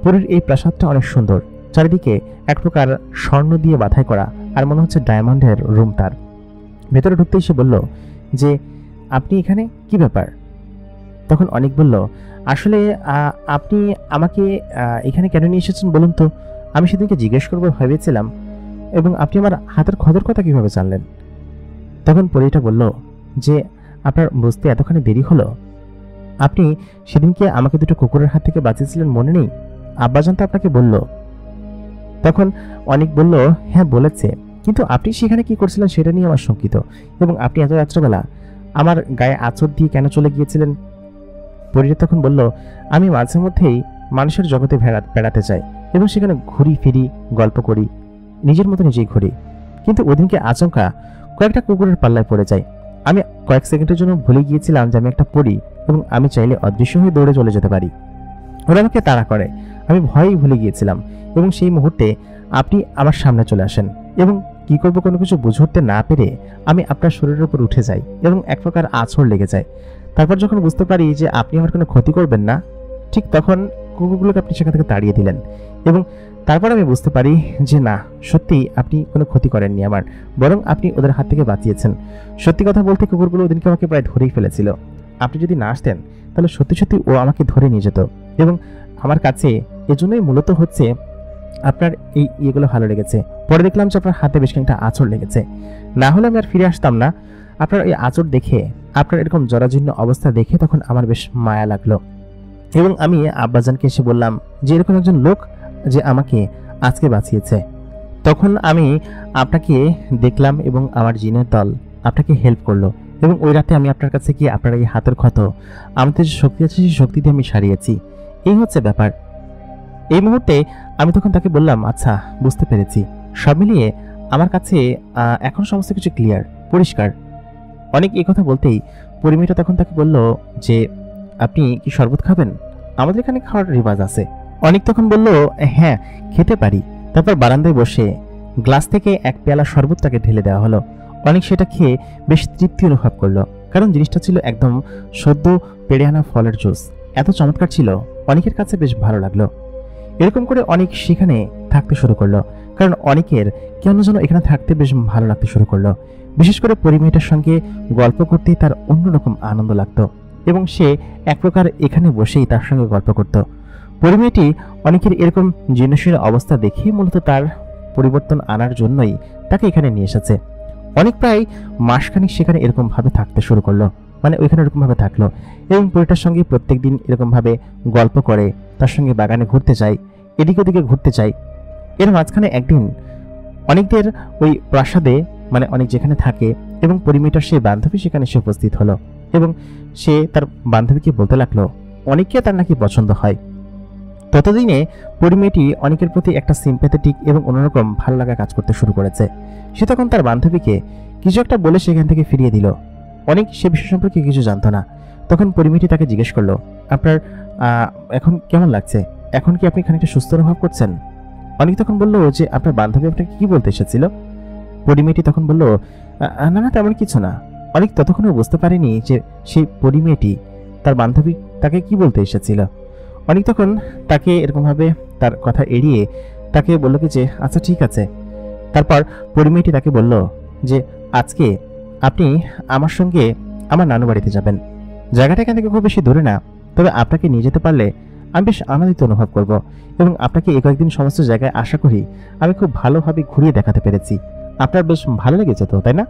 Speaker 1: পরীর এই প্রাসাদটা অনেক সুন্দর, চারিদিকে এক প্রকার স্বর্ণ দিয়ে বাধাই করা, আর মনে হচ্ছে ডায়মন্ডের রুম তার। ভেতরে ঢুকতেই সে বলল যে আপনি এখানে কি ব্যাপার? তখন অনেক বলল, আসলে আপনি আমাকে এখানে কেন নিয়ে এসেছেন বলুন তো? আমি সেদিনকে জিজ্ঞেস করবো ভেবেছিলাম, এবং আপনি আমার হাতের খবর কথা কিভাবে জানলেন? তখন পরীটা বলল যে আপনার বুঝতে এতখানি দেরি হলো? আপনি সেদিনকে আমাকে দুটো কুকুরের হাত থেকে বাঁচিয়েছিলেন, মনে নেই? আব্বাজান তো আপনাকে বলল। তখন অনেক বলল, হ্যাঁ বলেছে, কিন্তু আপনি সেখানে কি করছিলেন সেটা নিয়ে আমার শঙ্কিত, এবং আপনি এত রাত্রেবেলা আমার গায়ে আঁচড় দিয়ে কেন চলে গিয়েছিলেন? পরীটা তখন বলল, আমি মাঝে মধ্যেই মানুষের জগতে বেড়াতে চাই এবং সেখানে ঘুরি ফিরি, গল্প করি, নিজের মতো নিজেই ঘুরি, কিন্তু ওদিনকে আচমকা কয়েকটা কুকুরের পাল্লায় পড়ে যায়। আমি কয়েক সেকেন্ডের জন্য ভুলে গিয়েছিলাম যে আমি একটা পরী এবং আমি চাইলে অদৃশ্য হয়ে দৌড়ে চলে যেতে পারি। ওরা আমাকে তাড়া করে, আমি ভয়েই ভুলে গিয়েছিলাম, এবং সেই মুহূর্তে আপনি আমার সামনে চলে আসেন, এবং কি করবো কোনো কিছু বুঝে উঠতে না পেরে আমি আপনার শরীরের উপর উঠে যাই এবং এক প্রকার আঁচড় লেগে যায়। তারপর যখন বুঝতে পারি যে আপনি আমার কোনো ক্ষতি করবেন না, ঠিক তখন কুকুরগুলোকে আপনি সেখান থেকে তাড়িয়ে দিলেন, এবং তারপর আমি বুঝতে পারি যে না, সত্যি আপনি কোনো ক্ষতি করেননি আমার, বরং আপনি ওদের হাত থেকে বাঁচিয়েছেন। সত্যি কথা বলতে কুকুরগুলো ওদিনকে আমাকে প্রায় ধরেই ফেলেছিল। আপনি যদি না আসতেন তাহলে সত্যি সত্যি ও আমাকে ধরে নিয়ে যেত, এবং আমার কাছে এজন্যই মূলত হচ্ছে আপনার এই ইয়েগুলো ভালো লেগেছে। পরে দেখলাম যে আপনার হাতে বেশ খানিকটা আঁচড় লেগেছে, না হলে আমি আর ফিরে আসতাম না। আপনার এই আঁচড় দেখে, আপনার এরকম জরাজীর্ণ অবস্থা দেখে তখন আমার বেশ মায়া লাগলো, এবং আমি আব্বাজানকে এসে বললাম যে এরকম একজন লোক যে আমাকে আজকে বাঁচিয়েছে। তখন আমি আপনাকে দেখলাম এবং আমার জিনের দল আপনাকে হেল্প করলো, এবং ওই রাতে আমি আপনার কাছে গিয়ে আপনার এই হাতের ক্ষত, আমাদের যে শক্তি আছে সেই শক্তি দিয়ে আমি সারিয়েছি। এই হচ্ছে ব্যাপার। এই মুহূর্তে আমি তখন তাকে বললাম, আচ্ছা বুঝতে পেরেছি, সব মিলিয়ে আমার কাছে এখন সমস্ত কিছু ক্লিয়ার, পরিষ্কার। অনেক এই কথা বলতেই পরিমেয়টা তখন তাকে বলল যে আপনি কি শরবত খাবেন? আমাদের এখানে খাওয়ার রিবাজ আছে। অনেক তখন বলল হ্যাঁ খেতে পারি। তারপর বারান্দায় বসে গ্লাস থেকে এক পেয়ালা শরবত তাকে ঢেলে দেওয়া হলো। অনেক সেটা খেয়ে বেশ তৃপ্তি অনুভব করলো, কারণ জিনিসটা ছিল একদম সদ্য পেড়ে আনা ফলের জুস। এত চমৎকার ছিল, অনেকের কাছে বেশ ভালো লাগলো। এরকম করে অনেক সেখানে থাকতে শুরু করলো, কারণ অনেকের কেন যেন এখানে থাকতে বেশ ভালো লাগতে শুরু করলো। বিশেষ করে পরিমেয়টার সঙ্গে গল্প করতে তার অন্যরকম আনন্দ লাগতো এবং সে এক প্রকার এখানে বসেই তার সঙ্গে গল্প করত। পরিমেয়টি অনেকের এরকম জীর্ণশীর্ণ অবস্থা দেখে মূলত তার পরিবর্তন আনার জন্যই তাকে এখানে নিয়ে এসেছে। অনেক প্রায় মাসখানিক সেখানে এরকম ভাবে থাকতে শুরু করলো, মানে ওইখানে এরকম ভাবে থাকলো এবং পরিটার সঙ্গে প্রত্যেকদিন এরকম ভাবে গল্প করে, তার সঙ্গে বাগানে ঘুরতে যায়, এদিকে ওদিকে ঘুরতে যায়। এর মাঝখানে একদিন অনেকদের ওই প্রাসাদে, মানে অনেক যেখানে থাকে, এবং পরিমেয়টার সে বান্ধবী সেখানে এসে উপস্থিত হলো এবং সে তার বান্ধবীকে বলতে লাগলো অনেককে তার নাকি পছন্দ হয়। ততদিনে পরিমেয়টি অনেকের প্রতি একটা সিম্প্যাথেটিক এবং অন্যরকম ভালো লাগা কাজ করতে শুরু করেছে। সে তখন তার বান্ধবীকে কিছু একটা বলে সেখান থেকে ফিরিয়ে দিল। অনেক সে বিষয় সম্পর্কে কিছু জানতো না। তখন পরিমেয়টি তাকে জিজ্ঞেস করলো, আপনার এখন কেমন লাগছে? এখন কি আপনি খানিকটা সুস্থ অনুভব করছেন? অনেক তখন বললো যে আপনার বান্ধবী আপনাকে কি বলতে এসেছিল? পরিমেয়টি তখন বলল, না না তেমন কিছু না। অনেক ততক্ষণও বুঝতে পারেনি যে সেই পরিমেয়টি তার বান্ধবী তাকে কি বলতে এসেছিল। অনেক তখন তাকে এরকমভাবে তার কথা এড়িয়ে তাকে বলল কি যে আচ্ছা ঠিক আছে। তারপর পরিমেয়টি তাকে বলল যে আজকে আপনি আমার সঙ্গে আমার নানু বাড়িতে যাবেন। জায়গাটা এখান থেকে খুব বেশি দূরে না, তবে আপনাকে নিয়ে যেতে পারলে আমি বেশ আনন্দিত অনুভব করব এবং আপনাকে এই কয়েকদিন সমস্ত জায়গায় আশা করি আমি খুব ভালোভাবে ঘুরিয়ে দেখাতে পেরেছি। আপনার বেশ ভালো লেগেছে তো, তাই না?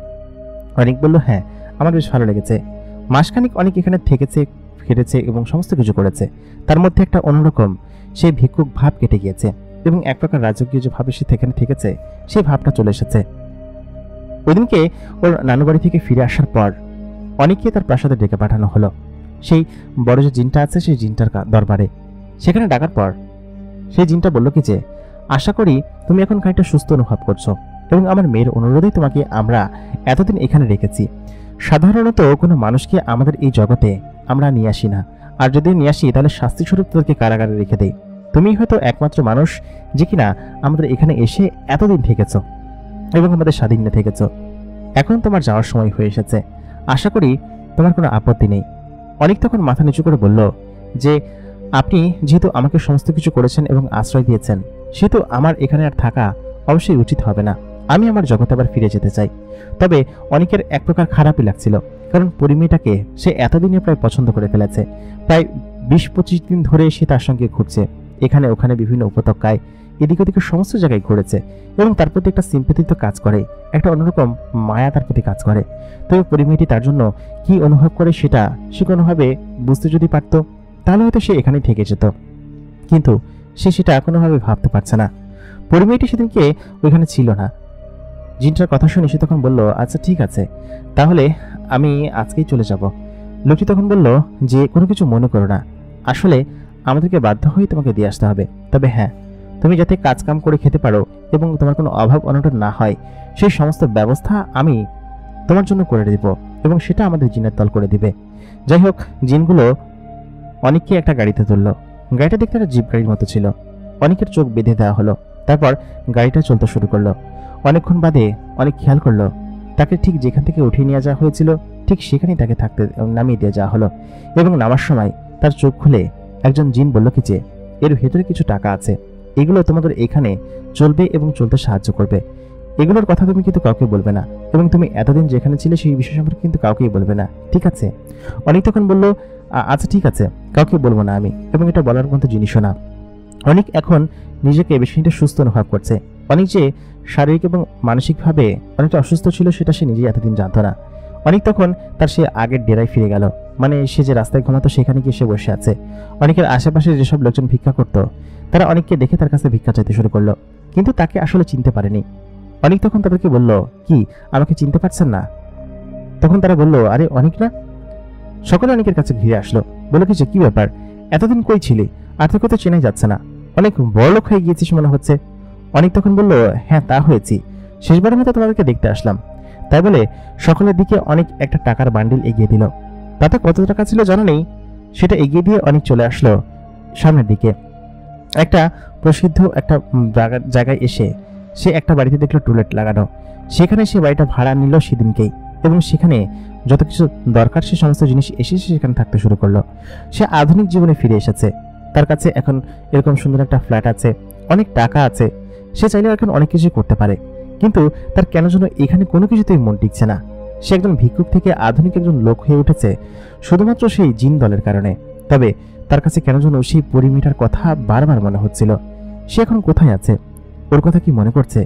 Speaker 1: অনেক বলল হ্যাঁ আমার বেশ ভালো লেগেছে। মাসখানিক অনেক এখানে থেকেছে, ফিরেছে এবং সমস্ত কিছু করেছে। তার মধ্যে একটা অন্যরকম সেই ভিক্ষুক ভাব কেটে গিয়েছে এবং এক প্রকার রাজকীয় যে ভাবে সে এখানে থেকেছে সেই ভাবটা চলে এসেছে। ওইদিনকে ওর নানু বাড়ি থেকে ফিরে আসার পর অনেককে তার প্রাসাদে ডেকে পাঠানো হলো। সেই বড় যে জিনটা আছে সেই জিনটার দরবারে সেখানে ডাকার পর সেই জিনটা বলল কি যে আশা করি তুমি এখন খানিকটা সুস্থ অনুভব করছো এবং আমার মেয়ের অনুরোধেই তোমাকে আমরা এতদিন এখানে রেখেছি। সাধারণত কোনো মানুষকে আমাদের এই জগতে আমরা নিয়ে আসি না, আর যদি নিয়ে আসি তাহলে শাস্তিস্বরূপ তাদেরকে কারাগারে রেখে দেই। তুমি হয়তো একমাত্র মানুষ যে কিনা আমাদের এখানে এসে এতদিন থেকেছ এবং আমাদের স্বাধীনে থেকেছ। এখন তোমার যাওয়ার সময় হয়ে এসেছে, আশা করি তোমার কোনো আপত্তি নেই। অনেক তখন মাথা নিচু করে বলল যে আপনি যেহেতু আমাকে সমস্ত কিছু করেছেন এবং আশ্রয় দিয়েছেন, সেহেতু আমার এখানে আর থাকা অবশ্যই উচিত হবে না। আমি আমার জগতে আবার ফিরে যেতে চাই। তবে অনেকের এক প্রকার খারাপই লাগছিল, কারণ পরিমেয়টাকে সে এতদিনে প্রায় পছন্দ করে ফেলেছে। প্রায় 20-25 দিন ধরে সে তার সঙ্গে ঘুরছে, এখানে ওখানে বিভিন্ন উপত্যকায় এদিক ওদিকে সমস্ত জায়গায় ঘুরেছে এবং তার প্রতি একটা সিম্প্যাথি তো কাজ করে, একটা অন্যরকম মায়া তার প্রতি কাজ করে। তবে পরিমেয়টি তার জন্য কি অনুভব করে সেটা সে কোনোভাবে বুঝতে যদি পারত তাহলে হয়তো সে এখানেই থেকে যেত, কিন্তু সে সেটা কোনোভাবে ভাবতে পারছে না। পরিমেয়টি সেদিনকে ওইখানে ছিল না। জিনটার কথা শুনে সে তখন বলল আচ্ছা ঠিক আছে, তাহলে আমি আজকেই চলে যাব। লোকটি তখন বলল যে কোনো কিছু মনে করো না, আসলে আমাদেরকে বাধ্য হয়ে তোমাকে দিয়ে আসতে হবে। তবে হ্যাঁ, তুমি যাতে কাজকাম করে খেতে পারো এবং তোমার কোনো অভাব অনটন না হয় সেই সমস্ত ব্যবস্থা আমি তোমার জন্য করে দেব এবং সেটা আমাদের জিনের দল করে দিবে। যাই হোক, জিনগুলো অনেককে একটা গাড়িতে তুললো। গাড়িটা দেখতে একটা জিপ গাড়ির মতো ছিল। অনেকের চোখ বেঁধে দেওয়া হলো। তারপর গাড়িটা চলতে শুরু করলো। অনেকক্ষণ বাদে অনেক খেয়াল করলো তাকে ঠিক যেখান থেকে উঠিয়ে নিয়ে যাওয়া হয়েছিল ঠিক সেখানেই তাকে থাকতে নামিয়ে দিয়ে যাওয়া হলো এবং নামার সময় তার চোখ খুলে একজন জিন বলল কি যে এর ভেতরে কিছু টাকা আছে, এগুলো তোমাদের এখানে চলবে এবং চলতে সাহায্য করবে। এগুলোর কথা তুমি কিন্তু কাউকে বলবে না এবং তুমি এতদিন যেখানে ছিলে সেই বিষয় সম্পর্কে কিন্তু কাউকেই বলবে না, ঠিক আছে? অনেক তখন বলল আচ্ছা ঠিক আছে, কাউকে বলবো না আমি, এবং এটা বলার মতো জিনিসও না। অনেক এখন নিজেকে বেশিটা সুস্থ অনুভব করছে। অনেক যে শারীরিক এবং মানসিকভাবে অনেকটা অসুস্থ ছিল সেটা সে নিজেই এতদিন জানতো না। অনেক তখন তার সে আগের ডেরায় ফিরে গেল, মানে সে যে রাস্তায় ঘুমাতো সেখানে গিয়ে সে বসে আছে। অনেকের আশেপাশে যেসব লোকজন ভিক্ষা করতো তারা অনেককে দেখে তার কাছে ভিক্ষা চাইতে শুরু করলো, কিন্তু তাকে আসলে চিনতে পারেনি। অনেক তখন তাদেরকে বলল কি আমাকে চিনতে পারছেন না? তখন তারা বলল আরে অনেক না। সকলে অনেকের কাছে ঘিরে আসলো, বলল কি যে কি ব্যাপার, এতদিন কই ছিলি, আর তোকে তো চেনাই যাচ্ছে না। অনেক বড়লোক হয়ে গিয়েছিস মনে হচ্ছে। অনেক তখন বলল, হ্যাঁ তা হয়েছি, শেষবারের মতো তোমাদেরকে দেখতে আসলাম। তাই বলে সকলের দিকে অনেক একটা টাকার বান্ডিল এগিয়ে দিল। তাতে কত টাকা ছিল জানো নেই, সেটা এগিয়ে দিয়ে অনেক চলে আসলো সামনের দিকে। একটা প্রসিদ্ধ একটা জায়গায় এসে সে একটা বাড়িতে দেখলো টুলেট লাগানো। সেখানে সে বাড়িটা ভাড়া নিল সেদিনকেই, এবং সেখানে যত কিছু দরকার সে সমস্ত জিনিস এসে সেখানে থাকতে শুরু করলো। সে আধুনিক জীবনে ফিরে এসেছে। তার কাছে এখন এরকম সুন্দর একটা ফ্ল্যাট আছে, অনেক টাকা আছে, সে চাইলেও এখন অনেক কিছু করতে পারে। কিন্তু তার কেন যেন এখানে কোনো কিছুতেই মন টিকছে না। সে একজন ভিক্ষুক থেকে আধুনিক একজন লোক হয়ে উঠেছে শুধুমাত্র সেই জিন দলের কারণে। তবে তার কাছে কেন যেন সেই পরিমেটার কথা বারবার মনে হচ্ছিল। সে এখন কোথায় আছে, ওর কথা কি মনে করছে?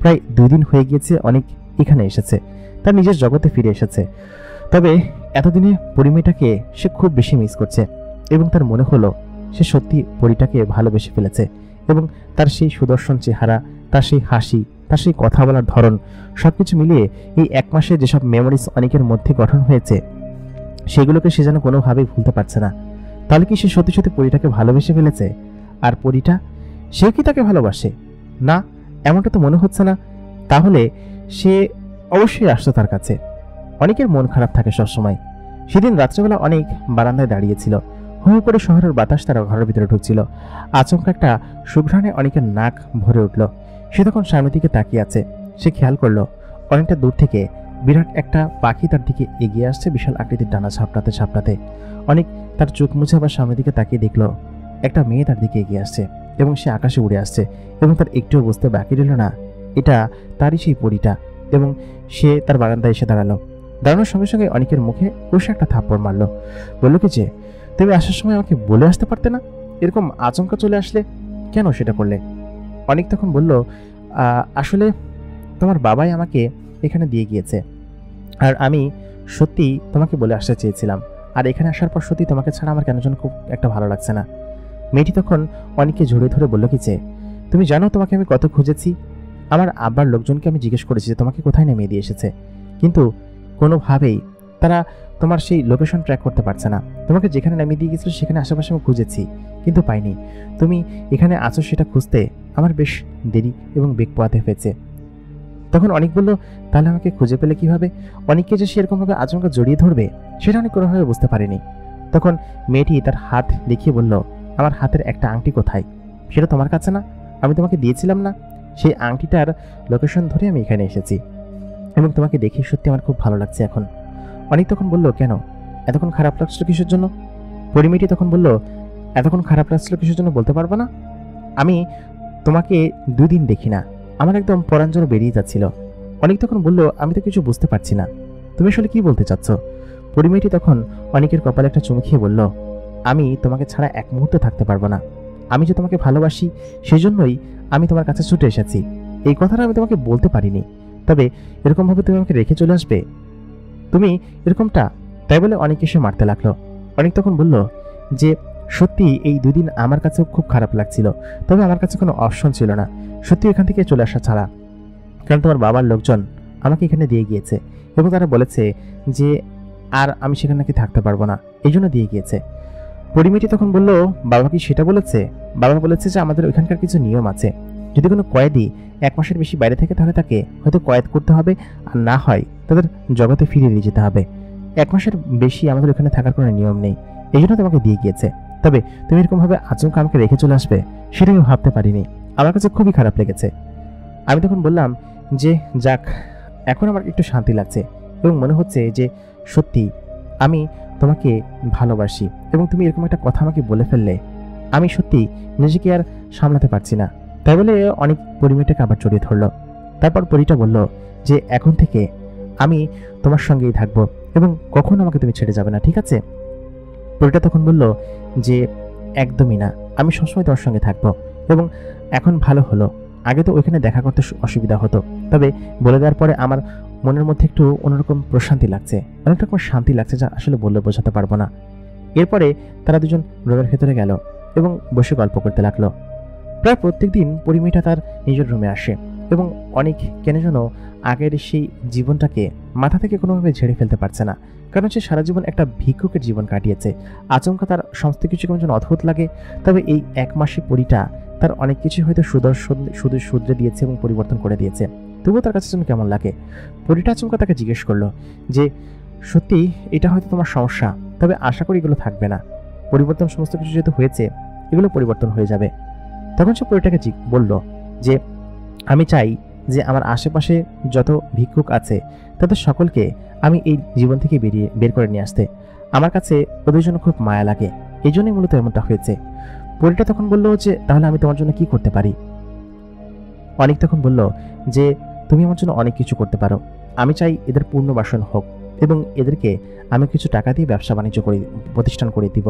Speaker 1: প্রায় 2 দিন হয়ে গিয়েছে অনেক এখানে এসেছে, তার নিজের জগতে ফিরে এসেছে। তবে এতদিনে পরিমেটাকে সে খুব বেশি মিস করছে, এবং তার মনে হলো সে সত্যি পরিটাকে ভালোবেসে ফেলেছে। এবং তার সেই সুদর্শন চেহারা, তার সেই হাসি, তার সেই কথা বলার ধরন, সবকিছু মিলিয়ে এই 1 মাসে যেসব মেমোরিজ অনেকের মধ্যে গঠন হয়েছে সেগুলোকে সে যেন কোনোভাবেই ভুলতে পারছে না। তাহলে কি সে সত্যি সত্যি পরিটাকে ভালোবেসে ফেলেছে? আর পরিটা, সে কি তাকে ভালোবাসে? না, এমনটা তো মনে হচ্ছে না। তাহলে সে অবশ্যই আসতো তার কাছে। অনেকের মন খারাপ থাকে সবসময়। সেদিন রাত্রেবেলা অনেক বারান্দায় দাঁড়িয়েছিল। হু হু করে শহরের বাতাস তার ঘরের ভিতরে ঢুকছিল। আচমকা একটা সুঘ্রাণে অনেকের নাক ভরে উঠল। সে তখন সামনের দিকে তাকিয়ে আছে। সে খেয়াল করলো অনেকটা দূর থেকে বিরাট একটা পাখি তার দিকে এগিয়ে আসছে, বিশাল আকৃতির ডানা ঝাপটাতে ঝাপটাতে। অনেক তার চোখ মুছে আবার সামনের দিকে তাকিয়ে দেখলো একটা মেয়ে তার দিকে এগিয়ে আসছে, এবং সে আকাশে উড়ে আসছে। এবং তার একটুও বুঝতে বাকি রইল না এটা তারই সেই পরিটা। এবং সে তার বারান্দায় এসে দাঁড়ালো। দাঁড়ানোর সঙ্গে সঙ্গে অনেকের মুখে কষে একটা থাপ্পড় মারলো। বললো কি যে, তুমি আসার সময় আমাকে বলে আসতে পারতে না? এরকম আচমকা চলে আসলে কেন সেটা করলে? অনেক তখন বলল, আসলে তোমার বাবাই আমাকে এখানে দিয়ে গিয়েছে, আর আমি সত্যি তোমাকে বলে আসতে চেয়েছিলাম। আর এখানে আসার পর সত্যি তোমাকে ছাড়া আমার কেন যেন খুব একটা ভালো লাগছে না। মেয়েটি তখন অনেককে জড়িয়ে ধরে বলল কি যে, তুমি জানো তোমাকে আমি কত খুঁজেছি। আমার আব্বার লোকজনকে আমি জিজ্ঞেস করেছি যে তোমাকে কোথায় নামিয়ে দিয়ে এসেছে, কিন্তু কোনোভাবেই তারা তোমার সেই লোকেশন ট্র্যাক করতে পারছে না। তোমাকে যেখানে নামিয়ে দিয়ে গেছিল সেখানে আশেপাশে আমি খুঁজেছি, কিন্তু পাইনি। তুমি এখানে আছো সেটা খুঁজতে আমার বেশ দেরি এবং বেগ পোয়াতে হয়েছে। তখন অনেক বলল, তাহলে আমাকে খুঁজে পেলে কিভাবে? অনেককে যে সেরকমভাবে আচমকা জড়িয়ে ধরবে সেটা অনেক কোনোভাবে বুঝতে পারেনি। তখন মেয়েটি তার হাত দেখিয়ে বলল, আমার হাতের একটা আংটি কোথায়? সেটা তোমার কাছে না? আমি তোমাকে দিয়েছিলাম না? সেই আংটিটার লোকেশন ধরে আমি এখানে এসেছি, এবং তোমাকে দেখে সত্যি আমার খুব ভালো লাগছে এখন। অনেক তখন বলল, কেন এতক্ষণ খারাপ লাগছিল কিসের জন্য? পরিমেটি তখন বলল, এতক্ষণ খারাপ লাগছিল কিসের জন্য বলতে পারবো না? আমি তোমাকে 2 দিন দেখি না, আমার একদম পরাণ যেন বেরিয়ে যাচ্ছিল। অনেক তখন বলল, আমি তো কিছু বুঝতে পারছি না, তুমি আসলে কি বলতে চাচ্ছ? পরিমেটি তখন অনেকের কপালে একটা চুমু খেয়ে বলল, আমি তোমাকে ছাড়া 1 মুহূর্ত থাকতে পারবো না। আমি যে তোমাকে ভালোবাসি সেই জন্যই আমি তোমার কাছে ছুটে এসেছি। এই কথাটা আমি তোমাকে বলতে পারিনি, তবে এরকমভাবে তুমি আমাকে রেখে চলে আসবে, তুমি এরকমটা? তাই বলে অনেক এসে মারতে লাগলো। অনেক তখন বলল যে, সত্যি এই 2 দিন আমার কাছেও খুব খারাপ লাগছিল, তবে আমার কাছে কোনো অপশন ছিল না সত্যি এখান থেকে চলে আসা ছাড়া। কারণ তোমার বাবার লোকজন আমাকে এখানে দিয়ে গিয়েছে, এবং তারা বলেছে যে আর আমি সেখানে নাকি থাকতে পারবো না, এই জন্য দিয়ে গিয়েছে। পরিমেটি তখন বলল, বাবা কি সেটা বলেছে? বাবা বলেছে যে আমাদের ওইখানকার কিছু নিয়ম আছে, যদি কোনো কয়েদি 1 মাসের বেশি বাইরে থেকে তাহলে তাকে হয়তো কয়েদ করতে হবে, আর না হয় তাদের জগতে ফিরিয়ে দিয়ে যেতে হবে। 1 মাসের বেশি আমাদের ওখানে থাকার কোনো নিয়ম নেই, এই জন্য তোমাকে দিয়ে গিয়েছে। তবে তুমি এরকমভাবে আচমকা আমাকে রেখে চলে আসবে সেটা আমি ভাবতে পারিনি, আমার কাছে খুবই খারাপ লেগেছে। আমি তখন বললাম যে, যাক, এখন আমার একটু শান্তি লাগছে, এবং মনে হচ্ছে যে সত্যি আমি তোমাকে ভালোবাসি, এবং তুমি এরকম একটা কথা আমাকে বলে ফেললে আমি সত্যি নিজেকে আর সামলাতে পারছি না। তাই বলে অনেক পরিমেটাকে আবার জড়িয়ে ধরলো। তারপর পরিটা বলল যে, এখন থেকে আমি তোমার সঙ্গেই থাকবো, এবং কখনো আমাকে তুমি ছেড়ে যাবে না, ঠিক আছে? পরিটা তখন বলল যে, একদমই না, আমি সবসময় তোমার সঙ্গে থাকবো। এবং এখন ভালো হলো, আগে তো ওইখানে দেখা করতে অসুবিধা হতো, তবে বলে দেওয়ার পরে আমার মনের মধ্যে একটু অন্যরকম প্রশান্তি লাগছে, অনেক রকম শান্তি লাগছে, যা আসলে বললে বোঝাতে পারবো না। এরপরে তারা দুজন রুমের ভেতরে গেল এবং বসে গল্প করতে লাগলো। প্রায় প্রত্যেকদিন পরিমেটা তার নিজের রুমে আসে, এবং অনেক কেন যেন আগের সেই জীবনটাকে মাথা থেকে কোনোভাবে ঝেড়ে ফেলতে পারছে না। কারণ সে সারা জীবন একটা ভিক্ষুকের জীবন কাটিয়েছে। আচমকা তার সমস্ত কিছু কেমন যেন অদ্ভুত লাগে। তবে এই 1 মাসে পরিটা তার অনেক কিছু হয়তো শুধু শুধরে দিয়েছে এবং পরিবর্তন করে দিয়েছে, তবুও তার কাছে যেন কেমন লাগে। পরীটা আচমকা তাকে জিজ্ঞেস করলো যে সত্যি এটা হয়তো তোমার সমস্যা, তবে আশা করি এগুলো থাকবে না, পরিবর্তন সমস্ত কিছু যেহেতু হয়েছে এগুলো পরিবর্তন হয়ে যাবে। তখন সে পরীটাকে বলল যে আমি চাই যে আমার আশেপাশে যত ভিক্ষুক আছে তাদের সকলকে আমি এই জীবন থেকে বের করে নিয়ে আসতে। আমার কাছে ওদের জন্য খুব মায়া লাগে, এই জন্যই মূলত এমনটা হয়েছে। পরীটা তখন বলল যে তাহলে আমি তোমার জন্য কি করতে পারি? অনেক তখন বলল যে তুমি আমার জন্য অনেক কিছু করতে পারো, আমি চাই এদের পুনর্বাসন হোক এবং এদেরকে আমি কিছু টাকা দিয়ে ব্যবসা বাণিজ্য প্রতিষ্ঠান করে দিব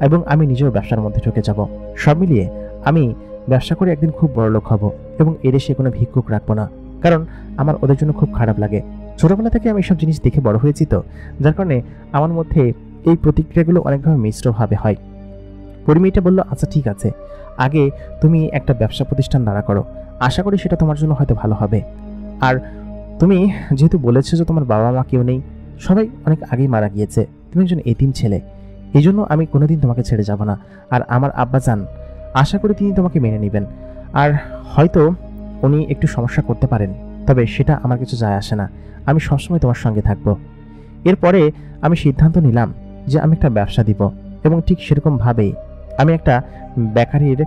Speaker 1: এবং আমি নিজেও ব্যবসার মধ্যে ঢুকে যাব। সব মিলিয়ে আমি ব্যবসা করে একদিন খুব বড় লোক হব এবং এদেশে কোনো ভিক্ষুক রাখবো না, কারণ আমার ওদের জন্য খুব খারাপ লাগে। ছোটবেলা থেকে আমি এসব জিনিস দেখে বড় হয়েছি, তো যার কারণে আমার মধ্যে এই প্রতিক্রিয়াগুলো অনেকভাবে মিশ্রভাবে হয়। পরিমেয়টা বলল আচ্ছা ঠিক আছে, আগে তুমি একটা ব্যবসা প্রতিষ্ঠান দাঁড়া করো, আশা করি সেটা তোমার জন্য হয়তো ভালো হবে। আর তুমি যেহেতু বলেছো যে তোমার বাবা মা কেউ নেই, সবাই অনেক আগেই মারা গিয়েছে, তুমি একজন এতিম ছেলে, এই জন্য আমি কোনোদিন তোমাকে ছেড়ে যাব না। আর আমার আব্বাজান আশা করি তিনি তোমাকে মেনে নেবেন, আর হয়তো উনি একটু সমস্যা করতে পারেন, তবে সেটা আমার কিছু যায় আসে না, আমি সবসময় তোমার সঙ্গে থাকবো। এরপরে আমি সিদ্ধান্ত নিলাম যে আমি একটা ব্যবসা দিব এবং ঠিক সেরকমভাবেই আমি একটা বেকারির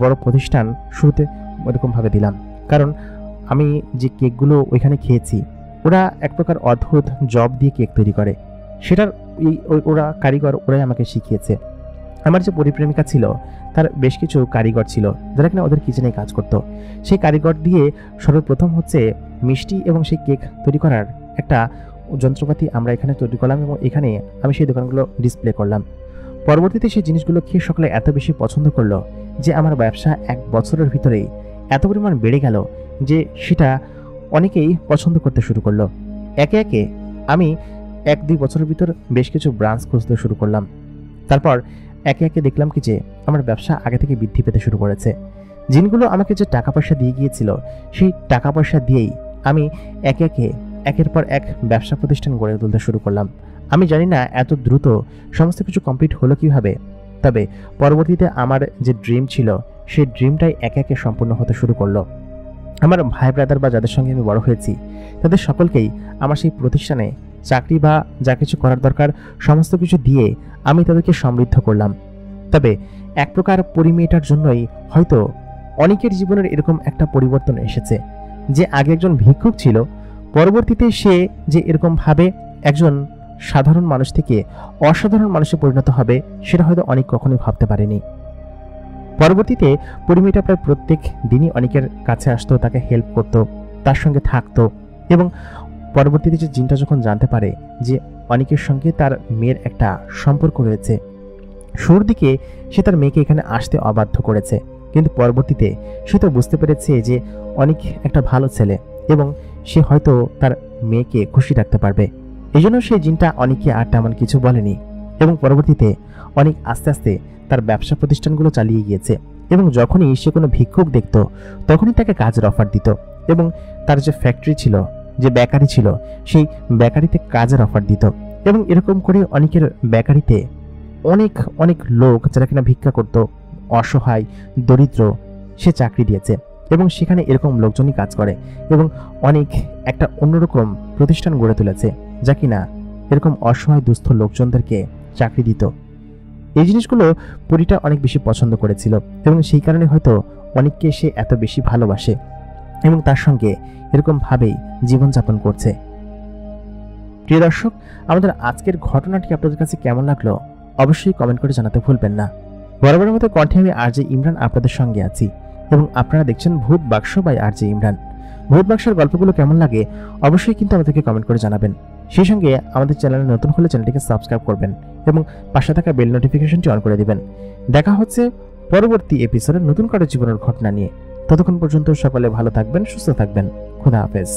Speaker 1: বড় প্রতিষ্ঠান শুরুতে ওরকমভাবে দিলাম, কারণ আমি যে কেকগুলো ওইখানে খেয়েছি ওরা এক প্রকার অদ্ভুত জব দিয়ে কেক তৈরি করে, সেটার ওরা কারিগর ওরাই আমাকে শিখিয়েছে। আমার যে পরিপ্রেমিকা ছিল তার বেশ কিছু কারিগর ছিল যারা কিনা ওদের কিচেনে কাজ করত। সেই কারিগর দিয়ে সর্বপ্রথম হচ্ছে মিষ্টি এবং সেই কেক তৈরি করার একটা যন্ত্রপাতি আমরা এখানে তৈরি করলাম এবং এখানে আমি সেই দোকানগুলো ডিসপ্লে করলাম। পরবর্তীতে সেই জিনিসগুলো খেয়ে সকলে এত বেশি পছন্দ করলো যে আমার ব্যবসা 1 বছরের ভিতরেই এত পরিমাণ বেড়ে গেল যে সেটা অনেকেই পছন্দ করতে শুরু করলো। একে একে আমি 1-2 বছরের ভিতর বেশ কিছু ব্রাঞ্চ খুঁজতে শুরু করলাম। তারপর একে একে দেখলাম কি যে আমার ব্যবসা আগে থেকে বৃদ্ধি পেতে শুরু করেছে। জিনগুলো আমাকে যে টাকা পয়সা দিয়ে গিয়েছিল সেই টাকা পয়সা দিয়েই আমি একে একে একের পর এক ব্যবসা প্রতিষ্ঠান গড়ে তুলতে শুরু করলাম। আমি জানি না এত দ্রুত সমস্ত কিছু কমপ্লিট হলো কিভাবে, তবে পরবর্তীতে আমার যে ড্রিম ছিল সেই ড্রিমটাই একে একে সম্পূর্ণ হতে শুরু করলো। আমার ভাই ব্রাদার বা যাদের সঙ্গে আমি বড় হয়েছি তাদের সকলকেই আমার সেই প্রতিষ্ঠানে চাকরি বা যা কিছু করার দরকার সমস্ত কিছু দিয়ে আমি তাদেরকে সমৃদ্ধ করলাম। তবে এক প্রকার পরিমেয়টার জন্যই হয়তো অনেকের জীবনের এরকম একটা পরিবর্তন এসেছে, যে আগে একজন ভিক্ষুক ছিল, পরবর্তীতে সে যে এরকমভাবে একজন সাধারণ মানুষ থেকে অসাধারণ মানুষে পরিণত হবে সেটা হয়তো অনেক কখনোই ভাবতে পারেনি। পরবর্তীতে পরিমেয়টা প্রায় প্রত্যেক দিনই অনেকের কাছে আসতো, তাকে হেল্প করত, তার সঙ্গে থাকতো এবং পরবর্তীতে যে জিনটা যখন জানতে পারে যে অনেকের সঙ্গে তার মেয়ের একটা সম্পর্ক রয়েছে, শুরুর দিকে সে তার মেয়েকে এখানে আসতে অবাধ্য করেছে, কিন্তু পরবর্তীতে সে তো বুঝতে পেরেছে যে অনেক একটা ভালো ছেলে এবং সে হয়তো তার মেয়েকে খুশি রাখতে পারবে। এই জন্য সেই জিনটা অনেককে আর তেমন কিছু বলেনি এবং পরবর্তীতে অনেক আস্তে আস্তে তার ব্যবসা প্রতিষ্ঠানগুলো চালিয়ে গিয়েছে এবং যখনই সে কোনো ভিক্ষুক দেখত তখনই তাকে কাজের অফার দিত এবং তার যে ফ্যাক্টরি ছিল, যে বেকারি ছিল, সেই বেকারিতে কাজের অফার দিত এবং এরকম করে অনেকের বেকারিতে অনেক অনেক লোক যারা কিনা ভিক্ষা করত, অসহায় দরিদ্র, সে চাকরি দিয়েছে এবং সেখানে এরকম লোকজনই কাজ করে এবং অনেক একটা অন্যরকম প্রতিষ্ঠান গড়ে তুলেছে যা কিনা এরকম অসহায় দুস্থ লোকজনদেরকে চাকরি দিত। এই জিনিসগুলো পরীটা অনেক বেশি পছন্দ করেছিল এবং সেই কারণে হয়তো অনেককে সে এত বেশি ভালোবাসে এবং তার সঙ্গে এরকম ভাবেই জীবনযাপন করছে। প্রিয় দর্শক, আমাদের আজকের ঘটনাটি আপনাদের কাছে কেমন লাগলো অবশ্যই কমেন্ট করে জানাতে ভুলবেন না। বরাবরের মতো কণ্ঠে আমি আরজে ইমরান আপনাদের সঙ্গে আছি এবং আপনারা দেখছেন ভূত বাক্স বাই আরজে ইমরান। ভূত বাক্সের গল্পগুলো কেমন লাগে অবশ্যই কিন্তু আমাদেরকে কমেন্ট করে জানাবেন। সেই সঙ্গে আমাদের চ্যানেলে নতুন হলে চ্যানেলটিকে সাবস্ক্রাইব করবেন এবং পাশে থাকা বেল নোটিফিকেশনটি অন করে দিবেন। দেখা হচ্ছে পরবর্তী এপিসোডে নতুন কারো জীবনের ঘটনা নিয়ে। ততক্ষণ পর্যন্ত সকলে ভালো থাকবেন, সুস্থ থাকবেন। খোদা হাফেজ।